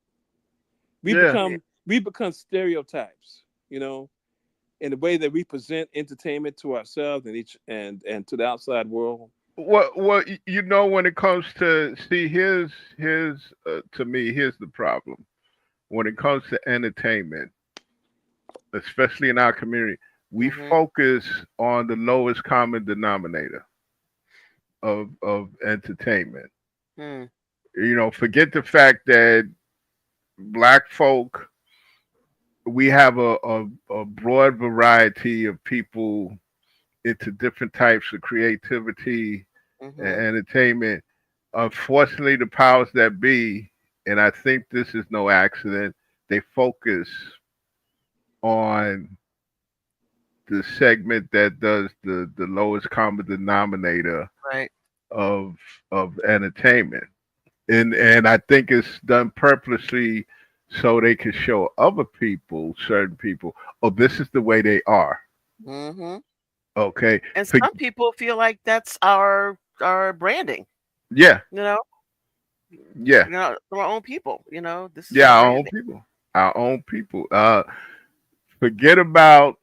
We Yeah. Yeah. become we become stereotypes. In the way that we present entertainment to ourselves and each and to the outside world. When it comes to see his to me, here's the problem. When it comes to entertainment, especially in our community, we Hmm. focus on the lowest common denominator of entertainment. Hmm. Forget the fact that black folk, we have a broad variety of people into different types of creativity and Hmm. entertainment. Unfortunately, the powers that be, and I think this is no accident, they focus on the segment that does the lowest common denominator Right. of of entertainment. And I think it's done purposely so they can show other people, certain people, oh, this is the way they are. Hmm. Okay. And For, some people feel like that's our branding. yeah, You know, yeah, our own people. This is yeah, our our own branding. people. Our own people. Forget about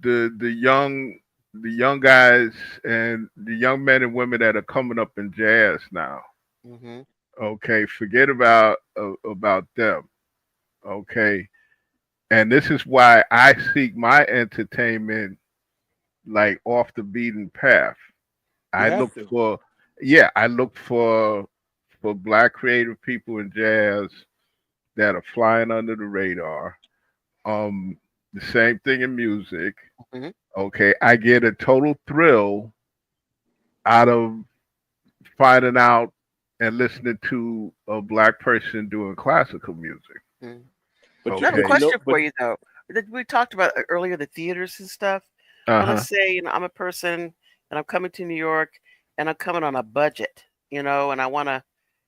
the young guys and the young men and women that are coming up in jazz now. Hmm. Okay, forget about them. Okay, and this is why I seek my entertainment like off the beaten path. You I have look to. for yeah, I look for black creative people in jazz that are flying under the radar. Um, the same thing in music. Hmm. Okay, I get a total thrill out of finding out and listening to a black person doing classical music. Hmm. But I have a Okay. question for you though. We talked about earlier the theaters and stuff. Uh Well, let's huh. say I'm a person and I'm coming to New York and I'm coming on a budget, and I want to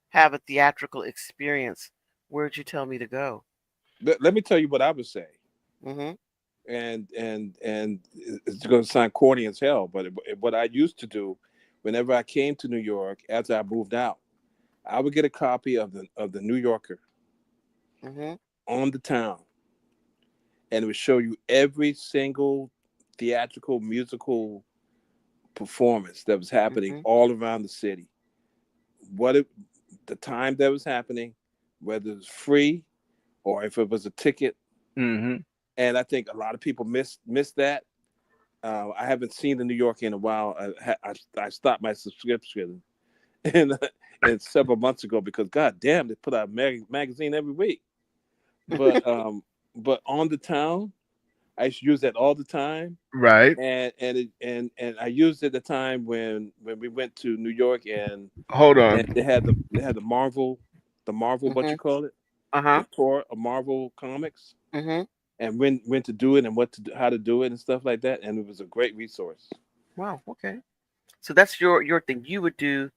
have a theatrical experience. Where'd you tell me to go? let me tell you what I would say. Hmm. And it's going to sound corny as hell, but what I used to do whenever I came to New York after I moved out, I would get a copy of the New Yorker Hmm. on the town, and it would show you every single theatrical musical performance that was happening Hmm. all around the city. What it, the time that was happening, whether it was free or if it was a ticket. Hmm. And I think a lot of people miss that. I haven't seen the New Yorker in a while. I stopped my subscription and and several months ago because God damn, they put out a magazine every week. But on the town, I used to use that all the time, Right. and I used it at the time when we went to New York Hold and on. they had the Marvel what Hmm. you call it, the Uh-huh. tour of Marvel comics, Hmm. and when to do it and what to do, how to do it and stuff like that, and it was a great resource Wow. Okay. So that's your thing. You would do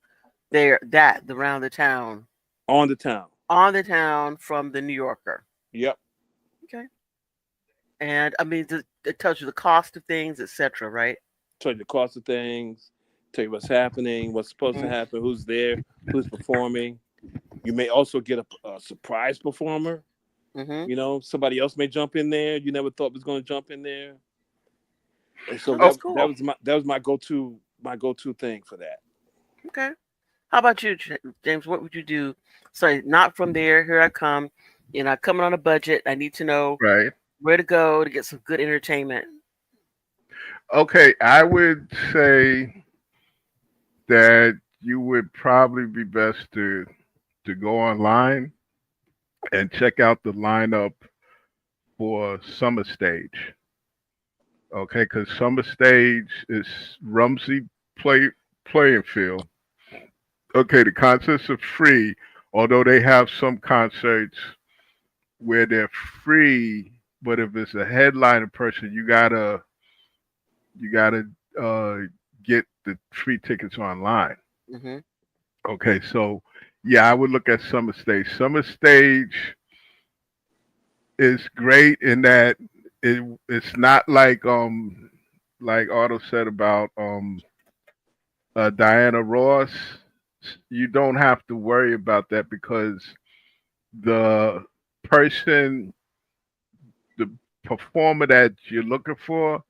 there that around the town, on the town. on the town from the New Yorker. Yep. Okay. And I mean, it tells you the cost of things, etc. Right? Tell you the cost of things, tell you what's happening, what's supposed to Mm-hmm. happen, who's there, who's performing. You may also get a surprise performer. Mm-hmm. Somebody else may jump in there you never thought was going to jump in there, and so Oh, Oh, that's that cool. was my go-to thing for that. Okay. How about you, James? What would you do? Sorry, not from there. Here I come. Coming on a budget. I need to know right. Where to go to get some good entertainment? Okay, I would say that you would probably be best to go online and check out the lineup for Summer Stage. Okay, because Summer Stage is Rumsey playing field. Okay, the concerts are free, although they have some concerts where they're free. But if it's a headliner person, you gotta uh, get the free tickets online. Hmm. Okay, so yeah, I would look at Summer Stage. Summer Stage is great in that it's not like Otto said about Diana Ross. You don't have to worry about that because the person, the performer that you're looking for,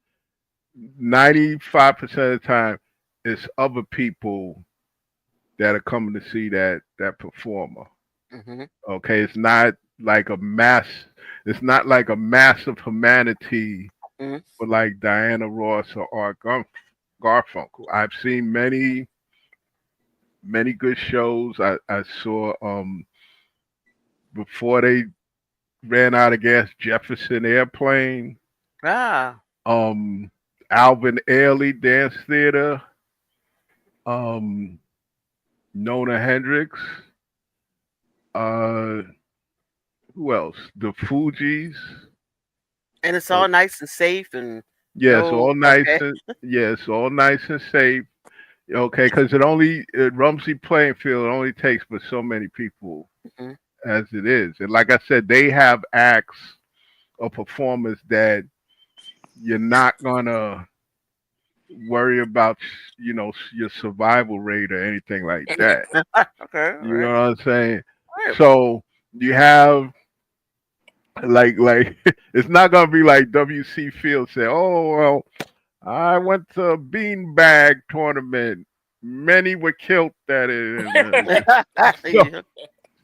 95% of the time, is other people that are coming to see that performer. Hmm. Okay, it's not like a mass. It's not like a massive humanity Hmm. for like Diana Ross or Garfunkel. I've seen many good shows. I saw before they ran out of gas, Jefferson Airplane, Ah, um, Alvin Ailey Dance Theater, um, Nona Hendrix, uh, who else? The Fugees. and it's Oh, all nice and safe and yes, no. all nice Okay. and yes, all nice and safe. Okay, because it only Rumsey playing field only takes but so many people Hmm. as it is, and like I said, they have acts or performers that you're not gonna worry about, your survival rate or anything like that. Okay. All You right. know what I'm saying? All right. So you have like it's not gonna be like WC Field say, "Oh well, I went to a beanbag tournament. Many were killed at it." So, Yeah.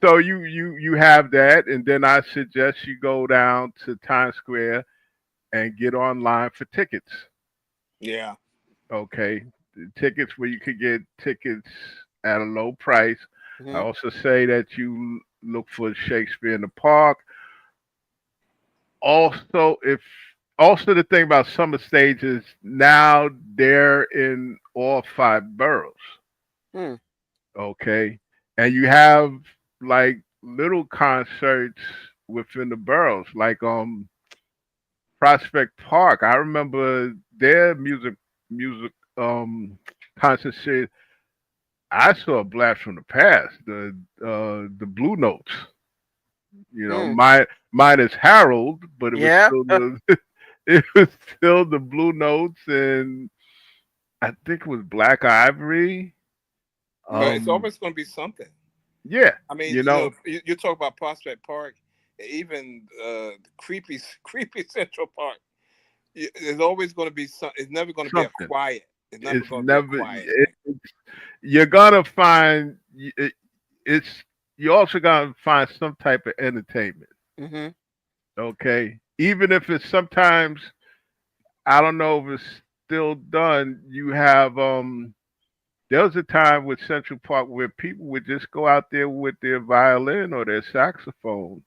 so you have that, and then I suggest you go down to Times Square and get online for tickets. Yeah. Okay, the tickets where you could get tickets at a low price. I Hmm. also say that you look for Shakespeare in the Park. Also, if also the thing about summer stage is now they're in all five boroughs. Hmm. Okay, and you have like little concerts within the boroughs, like Prospect Park. I remember their music concert series. I saw a blast from the past. The Blue Notes. Hmm. Mine is Harold, but it was Yeah. still the it was still the Blue Notes, and I think it was Black Ivory. But it's Um, always going to be something. yeah, I mean, you know, you talk about Prospect Park, even creepy, creepy Central Park. There's always going to be some. It's never going to be a something. quiet. It's never It's going to be a never. quiet thing. You're gonna find it's. You also gonna find some type of entertainment. Hmm. Okay, even if it's sometimes I don't know if it's still done. You have there was a time with Central Park where people would just go out there with their violin or their saxophone,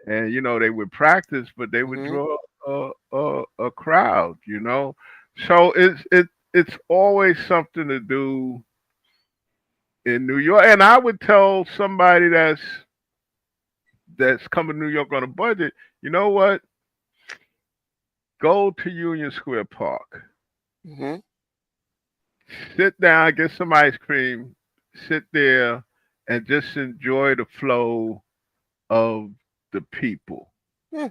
and they would practice, but they would Hmm. draw a crowd. So it's always something to do in New York. And I would tell somebody that's coming to New York on a budget, you know what? Go to Union Square Park, Hmm. sit down, get some ice cream, sit there, and just enjoy the flow of the people. Hmm.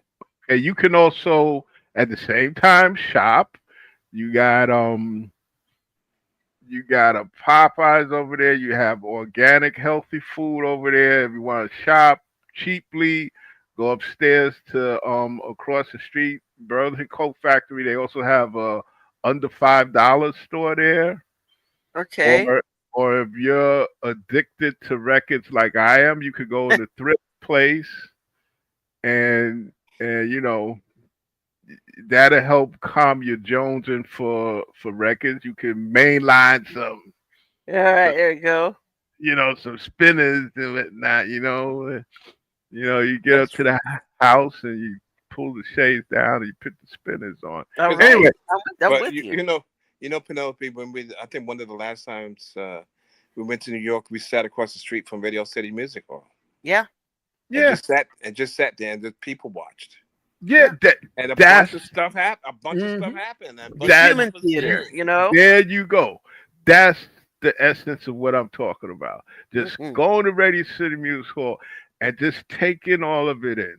And you can also at the same time shop. You got a Popeyes over there. You have organic, healthy food over there. If you want to shop cheaply, go upstairs to across the street, Burlington Coat Factory. They also have a under $5 store there. Okay. Or or if you're addicted to records like I am, you could go in the thrift place and and that'll help calm your jonesing for records. You can mainline All right, there you go. some spinners and whatnot. You get That's up to true. the house and you pull the shades down and you put the spinners on. All Because Anyway, right, I'm but with you. Penelope, when I think one of the last times we went to New York, we sat across the street from Radio City Music Hall Yeah, and yeah, just sat there and the people watched. yeah, yeah. And a bunch that's of stuff happened. A bunch of stuff mhm. happened. And a The bunch of that stuff human was theater, seen. you know. there you go. That's the essence of what I'm talking about. Just Hmm. going to Radio City Music Hall and just taking all of it in.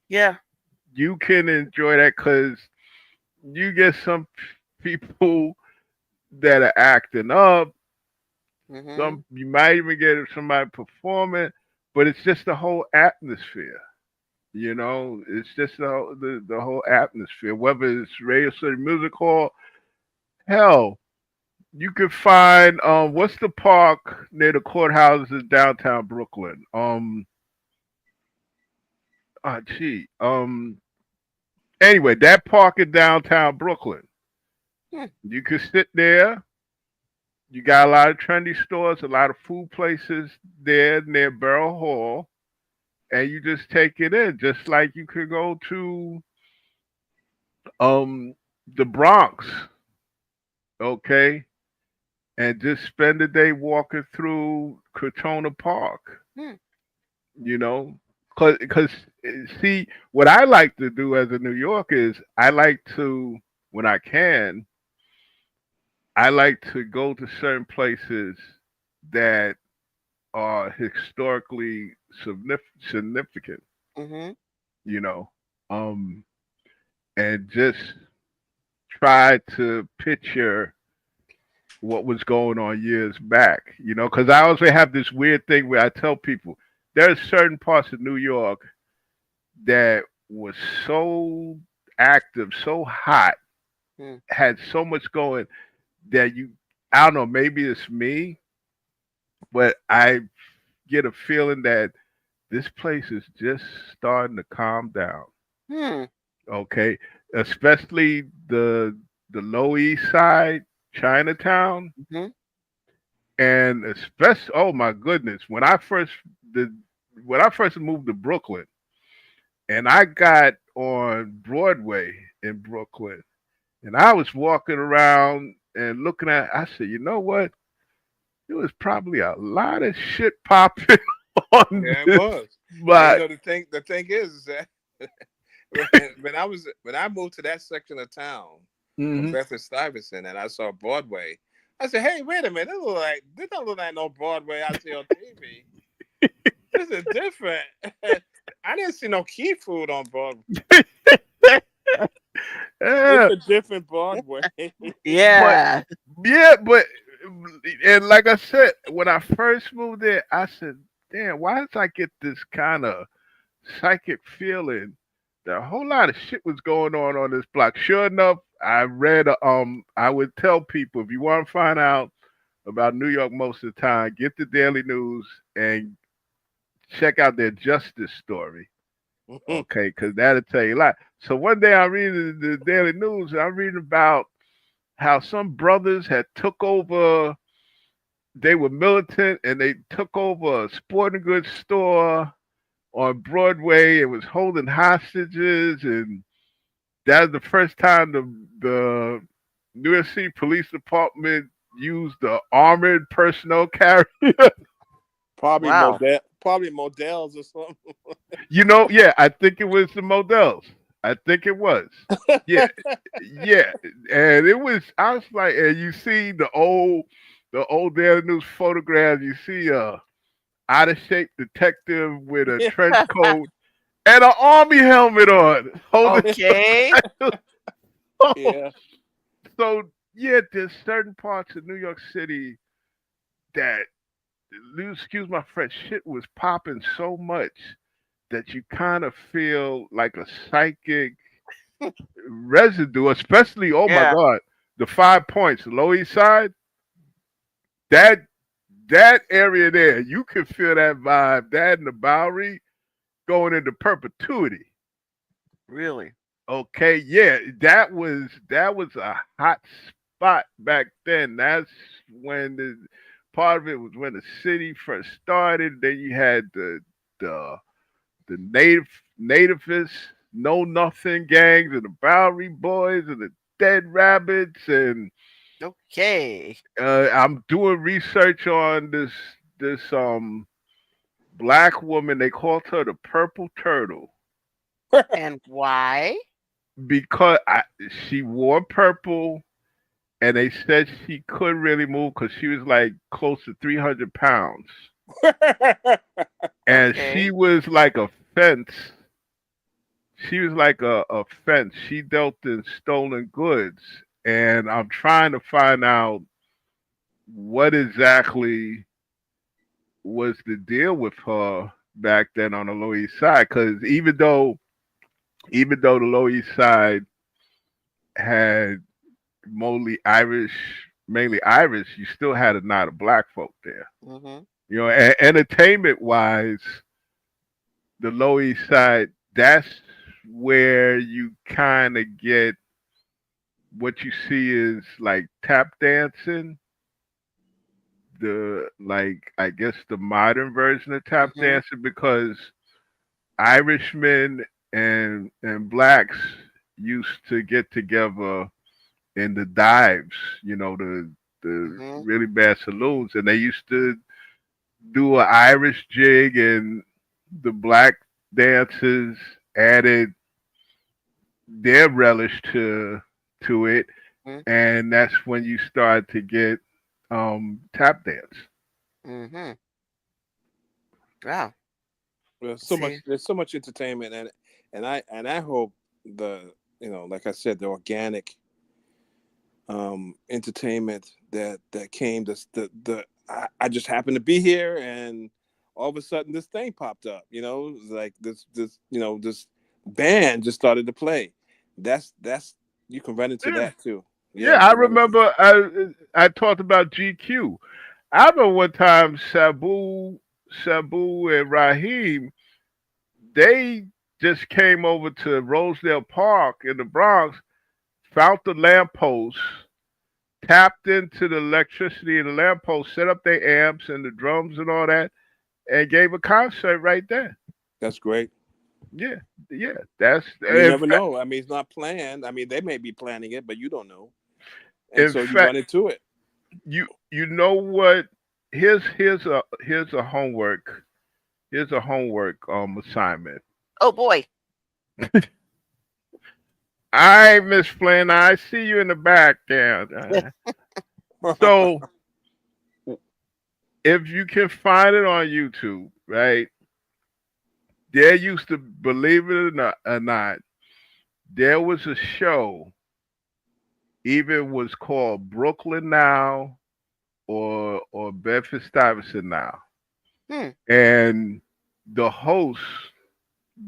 Yeah. You can enjoy that because you get some people that are acting up. Hmm. Some you might even get somebody performing, but it's just the whole atmosphere. It's just the whole atmosphere. Whether it's Radio City Music Hall, hell, you could find what's the park near the courthouse in downtown Brooklyn? Gee, anyway, that park in downtown Brooklyn. Hmm. You could sit there. You got a lot of trendy stores, a lot of food places there near Borough Hall, and you just take it in, just like you could go to um the Bronx, okay, and just spend the day walking through Crotona Park. Hmm. You know, because see, what I like to do as a New Yorker is I like to, when I can, I like to go to certain places that are historically significant. Hmm. You know, um, and just try to picture what was going on years back. Because I always have this weird thing where I tell people there's certain parts of New York that was so active, so hot, Hmm. had so much going that I don't know, maybe it's me, but I get a feeling that this place is just starting to calm down. Hmm. Okay, especially the Low East Side, Chinatown, Hmm. and especially, oh my goodness, the when I first moved to Brooklyn and I got on Broadway in Brooklyn, and I was walking around and looking at, I said, you know what? There was probably a lot of shit popping on Yeah, it this, was. And but the thing is that when I moved to that section of town from mhm. Bedford Stuyvesant and I saw Broadway, I said, "Hey, wait a minute! This don't look like no Broadway I see on TV. This is different. I didn't see no key food on Broadway. It's Yeah, a different Broadway." but Yeah. yeah, but and like I said, when I first moved there, I said, "Damn, why did I get this kind of psychic feeling that a whole lot of shit was going on this block?" Sure enough, I read. I would tell people if you want to find out about New York most of the time, get the Daily News and check out their justice story. Okay, because that'll tell you a lot. So one day I'm reading the Daily News and I'm reading about how some brothers had took over. They were militant and they took over a sporting goods store on Broadway and was holding hostages. And that was the first time the New York City Police Department used the armored personnel carrier. Wow. Probably models or something. Yeah, I think it was the Models. I think it was. Yeah, yeah, and it was. I was like, and you see the old Daily News photograph. You see a out of shape detective with a trench coat and an army helmet on, holding. Okay. Yeah. So yeah, there's certain parts of New York City that, excuse my French, shit was popping so much that you kind of feel like a psychic residue, especially, oh my Yeah. God, the 5 Points, the Lower East Side, that that area there, you can feel that vibe, that and the Bowery going into perpetuity. Really? Okay, yeah, that was a hot spot back then. That's when the part of it was when the city first started. Then you had the the nativists, know nothing gangs, and the Bowery Boys, and the Dead Rabbits, and Okay. I'm doing research on this black woman. They called her the Purple Turtle And why? because she wore purple, and they said she couldn't really move because she was like close to 300 pounds, and Okay. she was like a fence. She was like a fence. She dealt in stolen goods, and I'm trying to find out what exactly was the deal with her back then on the Lower East Side. Because even though the Lower East Side had mainly Irish, you still had a lot of black folk there. Mhm. You know, entertainment wise, the Lower East Side, that's where you kind of get what you see is like tap dancing, the like I guess the modern version of tap Mhm. dancing because Irishmen and blacks used to get together in the dives, the Mhm. really bad saloons, and they used to do an Irish jig, and the black dancers added their relish to it, Mhm. and that's when you start to get tap dance. Mhm. Wow. There's See. so much entertainment, and I hope the like I said, the organic entertainment that came. I just happened to be here, and all of a sudden this thing popped up. It was like this band just started to play. That's you can run into Yeah, that too. Yeah, yeah. you I can run into. remember I talked about GQ. I remember one time Sabu and Raheem, they just came over to Rosedale Park in the Bronx, found the lamppost, tapped into the electricity in the lamppost, set up their amps and the drums and all that, and gave a concert right there. That's great. Yeah, yeah. That's You never know. I mean, it's not planned. I mean, they may be planning it, but you don't know, and in so you fact run into it. you know what? Here's a homework. Here's a homework assignment. Oh boy. All right, Miss Flynn, I see you in the back there. So if you can find it on YouTube, right? There used to, believe it or not, there was a show, even was called Brooklyn Now or Bedford Stuyvesant Now, Hmm. and the host.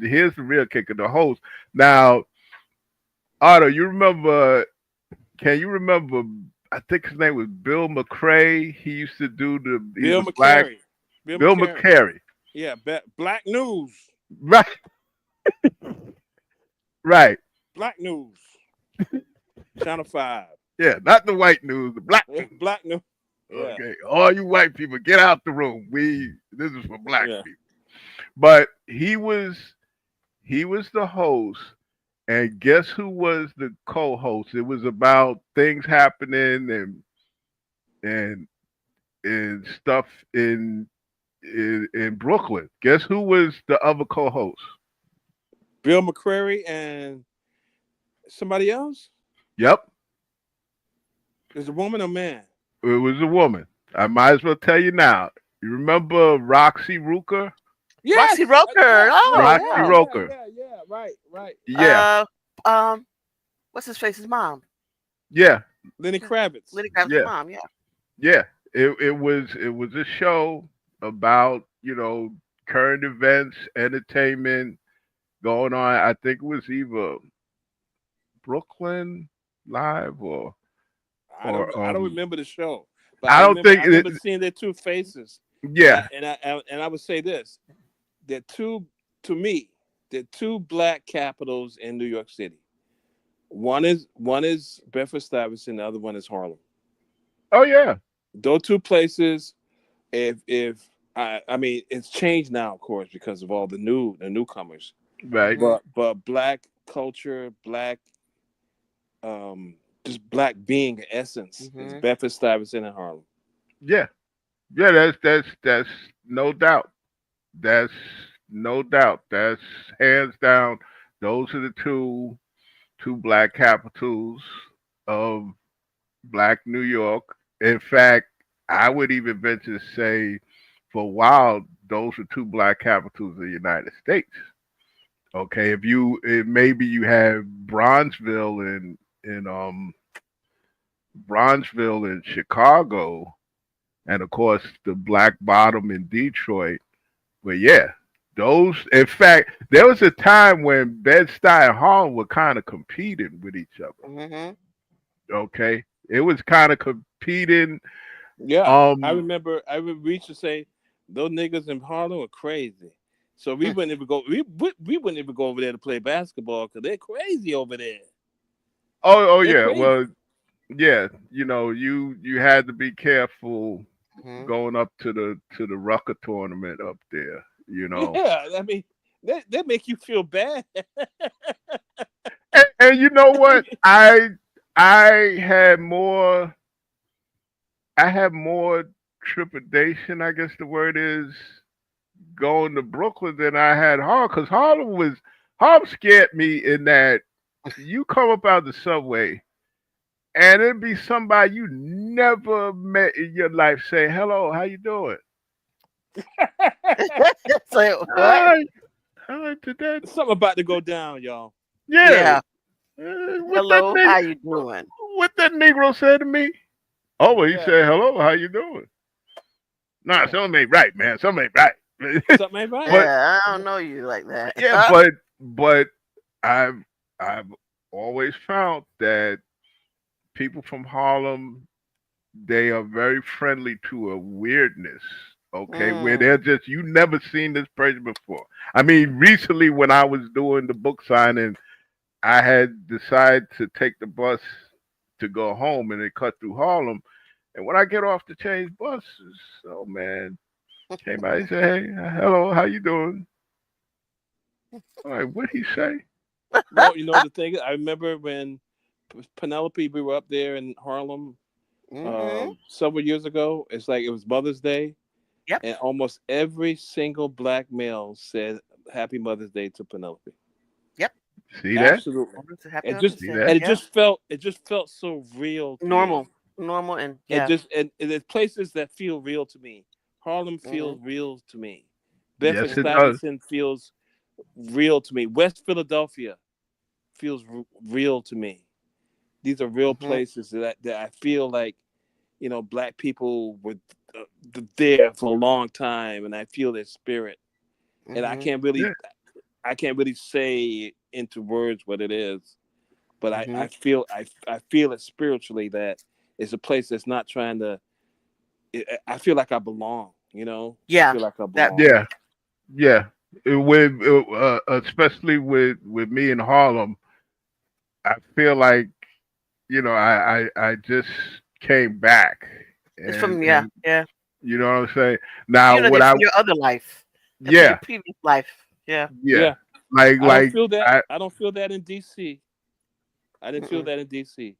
Here's the real kicker: the host. Now, Otto, you remember? Can you remember? I think his name was Bill McCrae. He used to do the. He Bill was black. McCary. Bill Bill McCary. McCary. Yeah, Black News. Right, right. Black News. Channel 5. Yeah, not the white news, the black Yeah, news. Black News. Yeah. Okay, all you white people, get out the room. This is for black Yeah. people. But he was the host, and guess who was the co-host? It was about things happening and and stuff in Brooklyn. Guess who was the other co-host? Bill McCrary and somebody else? Yep, Is a woman or man? it was a woman. I might as well tell you now. You remember Roxy Ruker? Roxy Yes. Roker. Oh Roxy yeah. Roker. Yeah. Right. Right. Yeah, Uh. Um. What's his face's mom? yeah, Lenny Kravitz. Lenny Kravitz's yeah, mom. Yeah. yeah. It was a show about current events, entertainment going on. I think it was either Brooklyn Live or I don't remember the show, but I don't think I it. remember seeing their two faces, and Yeah. I would say this: they're two to me. the two black capitals in New York City. One is Bedford Stuyvesant, the other one is Harlem. Oh yeah, Those two places, if I mean it's changed now, of course, because of all the newcomers. right. Mhm. But black culture, black just black being in essence is Mhm. Bedford Stuyvesant and Harlem. Yeah, yeah. That's no doubt. That's no doubt. That's hands down. Those are the two black capitals of Black New York. In fact, I would even venture to say, for a while, those are two black capitals of the United States. Okay, maybe you have Bronzeville in Chicago, and of course the Black Bottom in Detroit. But yeah, those. In fact, there was a time when Bed-Stuy and Harlem were kind of competing with each other. Mhm. Okay, it was kind of competing. Yeah, I Um. remember. We used to say those niggas in Harlem are crazy. So we wouldn't even go. We wouldn't even go over there to play basketball because they're crazy over there. Oh. Oh They're yeah. crazy. Well. Yeah. You had to be careful Mhm. going up to the Rucker tournament up there. You know. Yeah, I mean, that make you feel bad. And you know what? I had more. I had more trepidation. I guess the word is going to Brooklyn than I had Harlem because Harlem scared me in that you come up out the subway and it'd be somebody you never met in your life say hello, how you doing? Say what? Hi, hi, did that? Something about to go down, y'all. Yeah, Yeah. what that Hello. nigga, How you doing? what that Negro said to me? Oh, well, he Yeah, said hello, how you doing? Nah, yeah. something ain't right, man. Something ain't right. Something ain't right. but Yeah, I don't know you like that. yeah, but I've I've always found that people from Harlem they are very friendly to a weirdness. Okay, where Mm. they're just you never seen this person before. I mean, recently when I was doing the book signing, I had decided to take the bus to go home, and it cut through Harlem. And when I get off to change buses, oh man, came by and said, "Hey, hello, how you doing?" All right, what he say? You know the thing. I remember when Penelope, we were up there in Harlem Mhm. several years ago. It's like it was Mother's Day, Yep. and almost every single black male said Happy Mother's Day to Penelope. Yep. See that? Absolutely. Well, it's a happy It Mother's just See Day. that? and Yeah. it just felt so real to me. Normal. Normal and And yeah. just and there's places that feel real to me. Harlem Mhm. feels real to me. Bedford Yes, it Mhm. does. Stuyvesant feels real to me. West Philadelphia feels real to me. These are real Mhm. places that I feel like black people were there for a long time, and I feel their spirit. And Mhm. Yeah. I can't really say into words what it is, but Mhm. I feel it spiritually that it's a place that's not trying to. I feel like I belong. I Yeah. feel like I That belong. Yeah. Yeah. With especially with me in Harlem, I feel like I just came back, it's from yeah, and yeah. you know what I'm saying. Now, They're what I from your other life. They're from your yeah previous life. Yeah. yeah Yeah, like I don't like feel that. I I don't feel that in D.C. I didn't feel Mm-mm. that in D.C.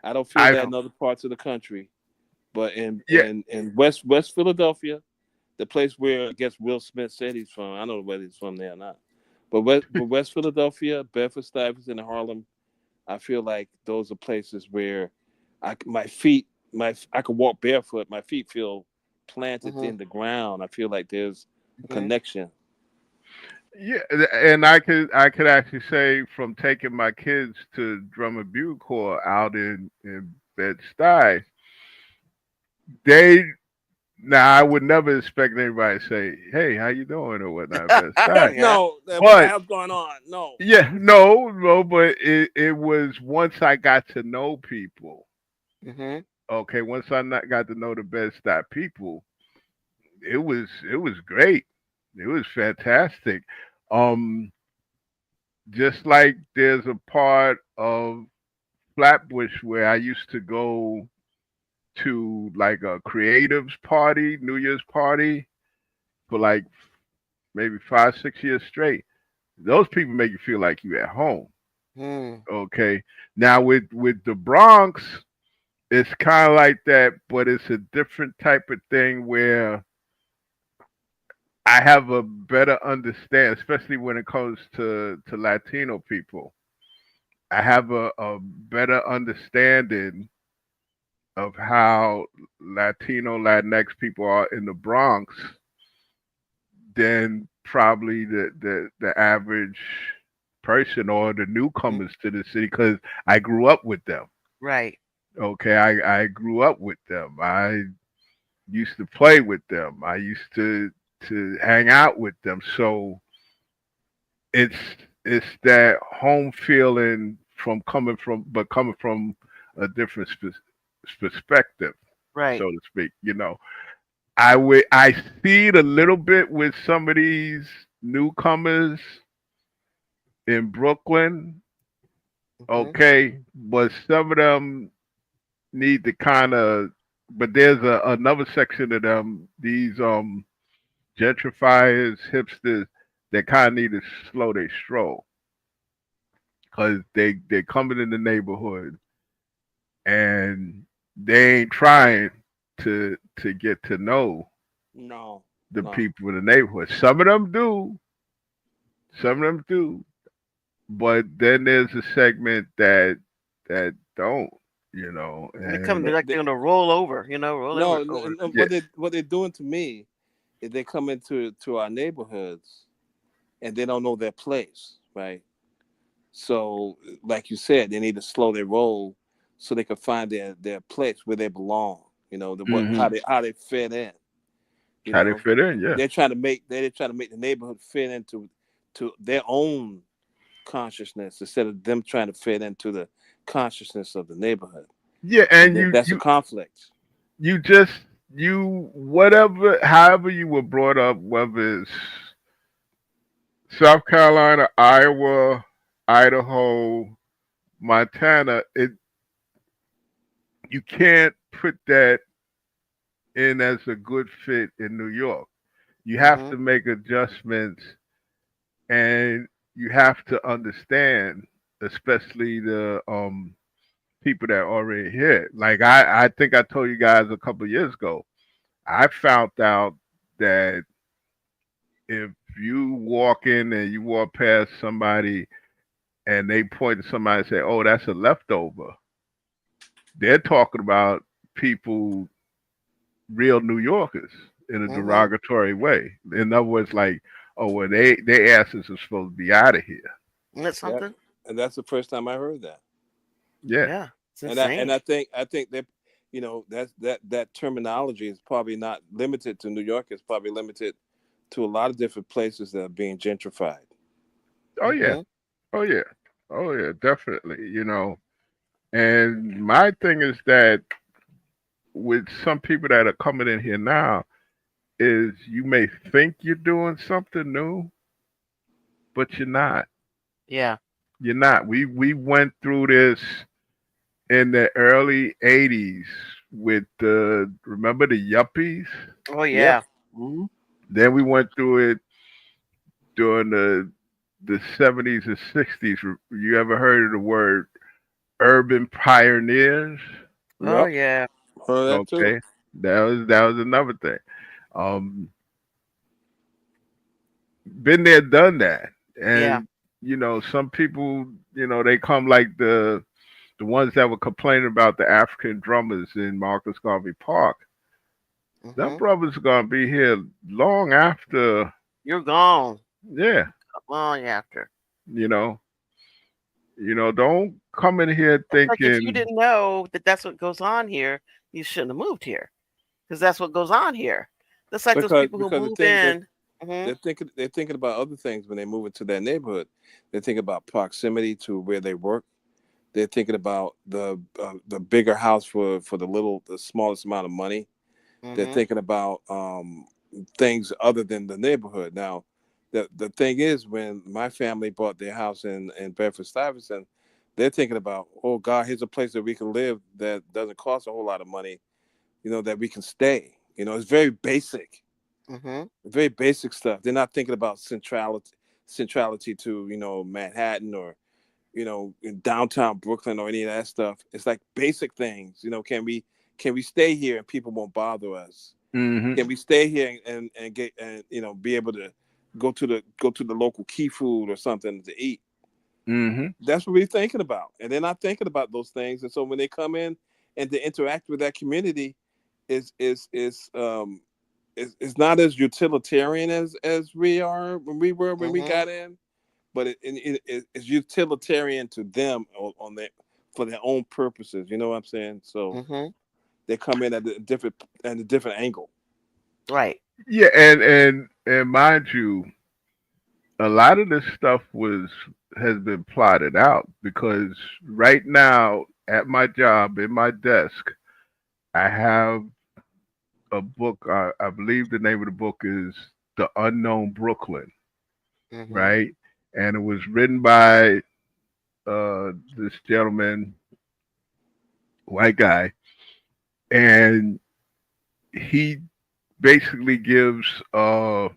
I don't feel I that No. in other parts of the country. But in yeah West Philadelphia, the place where I guess Will Smith said he's from. I don't know whether he's from there or not. But West Philadelphia, Bedford Stuyvesant, and Harlem, I feel like those are places where my feet I could walk barefoot. My feet feel planted Mhm. in the ground. I feel like there's a Mhm. connection. yeah, and I could actually say from taking my kids to drum and bugle corps out in Bed Stuy, they now I would never expect anybody to say, "Hey, how you doing?" or whatnot, Bed Stuy. Yeah. No, what the But hell's going on? No. yeah, no, but it was once I got to know people. Mhm. Okay, once I not got to know the Bed Stuy people, it was great. It was fantastic. Um, just like there's a part of Flatbush where I used to go to like a creatives party, New Year's party for like maybe 5, 6 years straight. Those people make you feel like you at home. Hmm. Okay. Now with the Bronx, it's kind of like that, but it's a different type of thing where I have a better understand, especially when it comes to Latino people. I have a better understanding of how Latino Latinx people are in the Bronx than probably the average person or the Hmm. newcomers to the city because I grew up with them. Right. Okay, I grew up with them. I used to play with them. I used to hang out with them. So it's it's that home feeling from coming from a different perspective, Right. so to speak. I see it a little bit with some of these newcomers in Brooklyn. Hmm. Okay, but some of them need to kind of. But there's another section of them. These gentrifiers, hipsters, that kind of need to slow their stroll because they coming in the neighborhood and they ain't trying to get to know No, the no, people in the neighborhood. Some of them do, some of them do, but then there's a segment that don't, They come. They're and like they're gonna roll over. You know, roll no, over. no. yeah, What they're doing to me is they come into our neighborhoods and they don't know their place, right? So, like you said, they need to slow their roll so they can find their place where they belong. You know, the what hmm how they fit in. You how they know, fit in, yeah. they're trying to make the neighborhood fit into to their own consciousness instead of them trying to fit into the consciousness of the neighborhood. Yeah, And and that's a conflict. you just you whatever however you were brought up, whether it's South Carolina, Iowa, Idaho, Montana, it you can't put that in as a good fit in New York. You have Hmm. to make adjustments and you have to understand, especially the people that are already here. Like I think I told you guys a couple of years ago, I found out that if you walk in and you walk past somebody and they point to somebody and say, "Oh, that's a leftover," they're talking about people, real New Yorkers, in a Hmm. derogatory way. In other words, like, "Oh, well, they asses are supposed to be out of here." Isn't that Yeah, something? and that's the first time I heard that. Yeah. Yeah. It's And insane. I think that that terminology is probably not limited to New York. It's probably limited to a lot of different places that are being gentrified. Oh yeah. Hmm. Oh yeah. Oh yeah. Definitely. And my thing is that with some people that are coming in here now, is you may think you're doing something new, but you're not. Yeah. You're not. We went through this in the early '80s with the remember the yuppies. Oh Yep. yeah. Hmm. Then we went through it during the '70s and '60s. You ever heard of the word urban pioneers? Oh Yep. yeah. Heard that too. Okay, that was another thing. Um, been there, done that, Yeah. and some people, they come like the ones that were complaining about the African drummers in Marcus Garvey Park. Them Hmm. brothers are gonna be here long after. You're gone Yeah, long after. you know, don't come in here It's like if you thinking, didn't know that that's what goes on here, you shouldn't have moved here because that's what goes on here. That's like those people who Because the move thing in. Hmm. they're thinking about other things when they move into their neighborhood. They think about proximity to where they work. They're thinking about the bigger house for the smallest amount of money. They're Hmm. thinking about things other than the neighborhood. Now, the thing is, when my family bought their house in Bedford Stuyvesant, they're thinking about, oh God, here's a place that we can live that doesn't cost a whole lot of money, that we can stay. It's Mhm. very basic stuff. They're not thinking about centrality to Manhattan, or in downtown Brooklyn, or any of that stuff. It's like basic things. Can we stay here and people won't bother us? Mm-hmm. Can we stay here and get and be able to go to the local key food or something to eat? Mm-hmm. That's what we're thinking about, and they're not thinking about those things. And so when they come in and to interact with that community, is not as utilitarian as we are when we Mhm. got in, but it's utilitarian to them on their for their own purposes. You know what I'm saying? So Mhm. they come in at a different angle. Right. Yeah, and mind you, a lot of this stuff was has been plotted out because right now at my job in my desk, I have a book. I believe the name of the book is The Unknown Brooklyn, Mhm. right? And it was written by this gentleman, white guy, and he basically gives a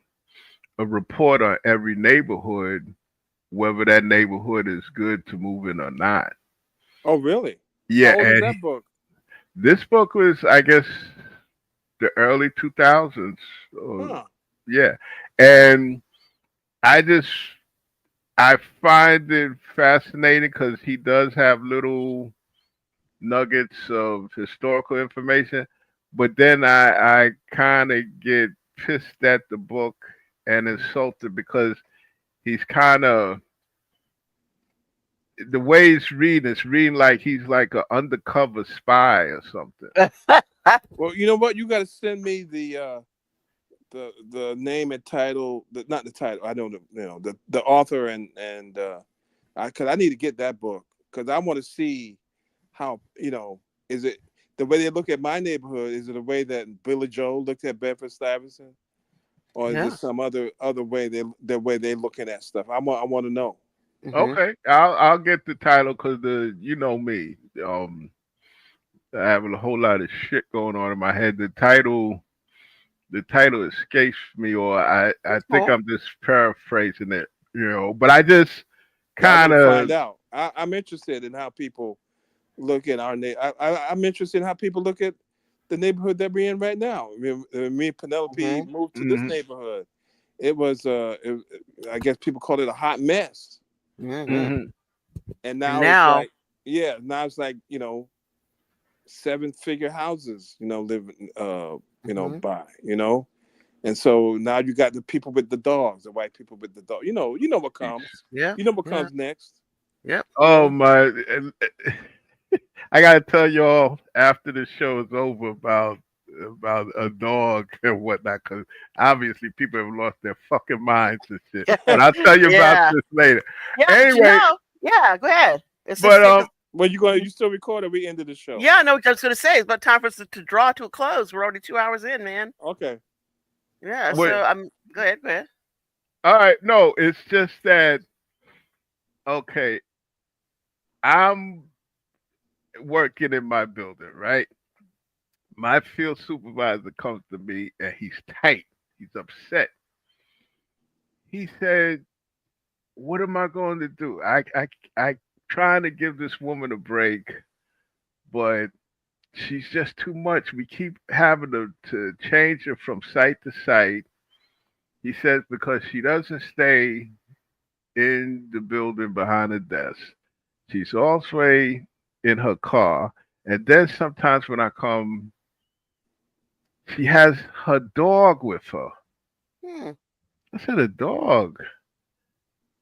report on every neighborhood, whether that neighborhood is good to move in or not. Oh, really? Yeah, How old is and that book? this book was, I guess, the early 2000s. Huh? Yeah, and I just I find it fascinating because he does have little nuggets of historical information, but then I kind of get pissed at the book and insulted because he's kind of the way it's reading like he's like an undercover spy or something. Well, you know what? You got to send me the name and title, not the title. I don't know, the author, and because I need to get that book, because I want to see how, is it the way they look at my neighborhood? Is it the way that Billy Joel looked at Bedford Stuyvesant, or is it Yeah. some other way the way they looking at stuff? I want to know. Mhm. Okay, I'll get the title because you know me, I have a whole lot of shit going on in my head. The title escapes me, or I That's think cool. I'm just paraphrasing it, But I just Yeah, I want kind to of find out. I'm interested in how people look at our I'm interested in how people look at the neighborhood that we're in right now. Me and Penelope Mhm. moved to this hmm neighborhood. It was, I guess people call it a hot mess, Mhm. hmm and And now it's now, like, yeah, now it's like, 7-figure houses, living, mhm. by, and so now you got the people with the dogs, the white people with the dog. What comes. Yeah. You know what Yeah. comes next. Yep. Oh my! I gotta tell y'all after the show is over about a dog and whatnot, because obviously people have lost their fucking minds and shit. But I'll tell you about Yeah. this later. Yeah, but Anyway, yeah, go ahead. It's but just because Well, you still record, or we ended the show? yeah, I know what I was gonna say. It's about time for us to draw to a close. We're already 2 hours in, man. Okay. Yeah, wait, Okay. so I'm go ahead, go ahead. all right, no, it's just that okay, I'm working in my building, right? My field supervisor comes to me and he's tight. He's upset. He said, "What am I going to do? I trying to give this woman a break, but she's just too much. We keep having to change her from site to site." He says because she doesn't stay in the building behind the desk. She's always in her car. And then sometimes when I come, she has her dog with her. Hmm. I said, a dog?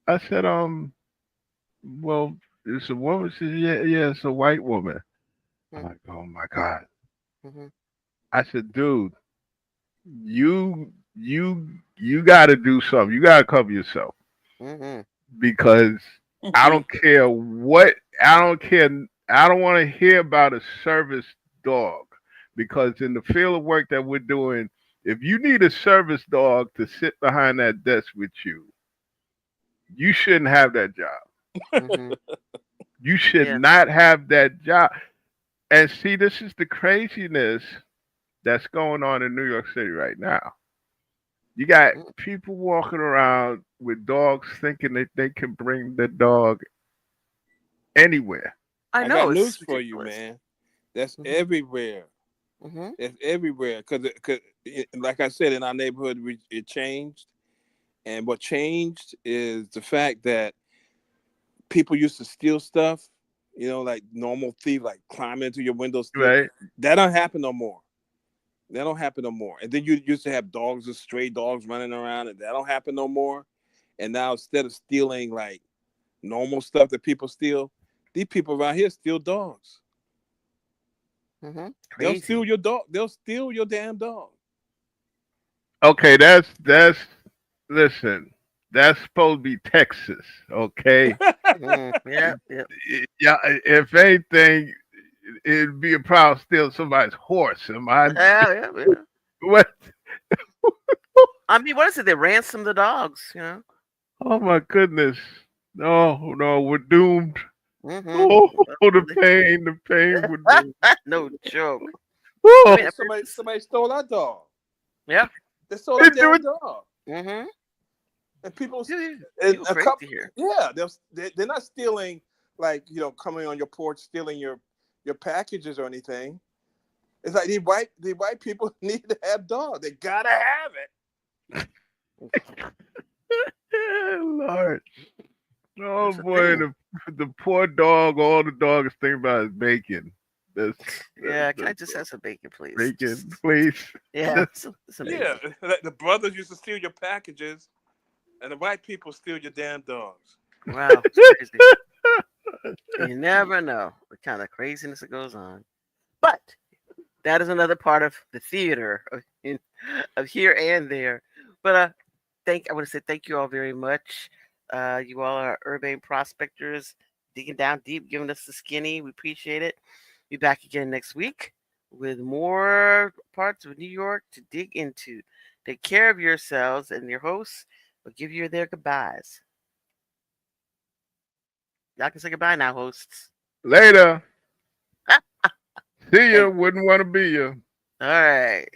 I said, well, it's a woman. She said, yeah, yeah, it's a white woman. I'm Hmm. like, oh my God. Mhm. I said, dude, you got to do something. You got to cover yourself Mhm. because I don't care what, I don't care. I don't want to hear about a service dog because in the field of work that we're doing, If you need a service dog to sit behind that desk with you, you shouldn't have that job. Hmm. You should Yeah. not have that job. And see, this is the craziness that's going on in New York City right now. You got Mm. people walking around with dogs thinking that they can bring the dog anywhere. I I got know news it's for you, ridiculous. man. That's Hmm. everywhere. Hmm. It's everywhere. Cause like I said, in our neighborhood, it changed. And what changed is the fact that people used to steal stuff. You know, like normal thief, like climb into your window, steal. Right? That don't happen no more. That don't happen no more. And then you used to have dogs, or stray dogs running around, and that don't happen no more. And now instead of stealing like normal stuff that people steal, these people around here steal dogs. Hmm. They'll steal Crazy. your dog. They'll steal your damn dog. Okay, that's listen, that's supposed to be Texas, okay? Mm. Yeah. Yeah. Yeah, if anything, it'd be a problem stealing somebody's horse. Am I Yeah. Yeah. Yeah. what? I mean, what is it? They ransom the dogs, you know? Oh my goodness. No, no, we're doomed. Hmm. Oh, the pain, we're doomed. No joke. I mean, Oh, Hey, somebody stole our dog. yeah. They stole our they do damn it. dog. Hmm. And people, and People a couple, crazy here. yeah, they're not stealing like coming on your porch stealing your packages or anything. It's like the white people need to have dogs. They gotta have it. Lord. Oh That's the boy, thing. the poor dog. All the dog is thinking about is bacon. That's Yeah, can I the just have some bacon, please? bacon, please. Yeah, some Yeah, bacon. like the brothers used to steal your packages, and the white people steal your damn dogs. Wow, it's crazy. You never know what kind of craziness that goes on. But that is another part of the theater of here and there. But I want to say thank you all very much. You all are urban prospectors, digging down deep, giving us the skinny. We appreciate it. Be back again next week with more parts of New York to dig into. Take care of yourselves, and your hosts will give you their goodbyes. Y'all can say goodbye now, hosts. Later. See ya. Thank. Wouldn't want to be ya. All right.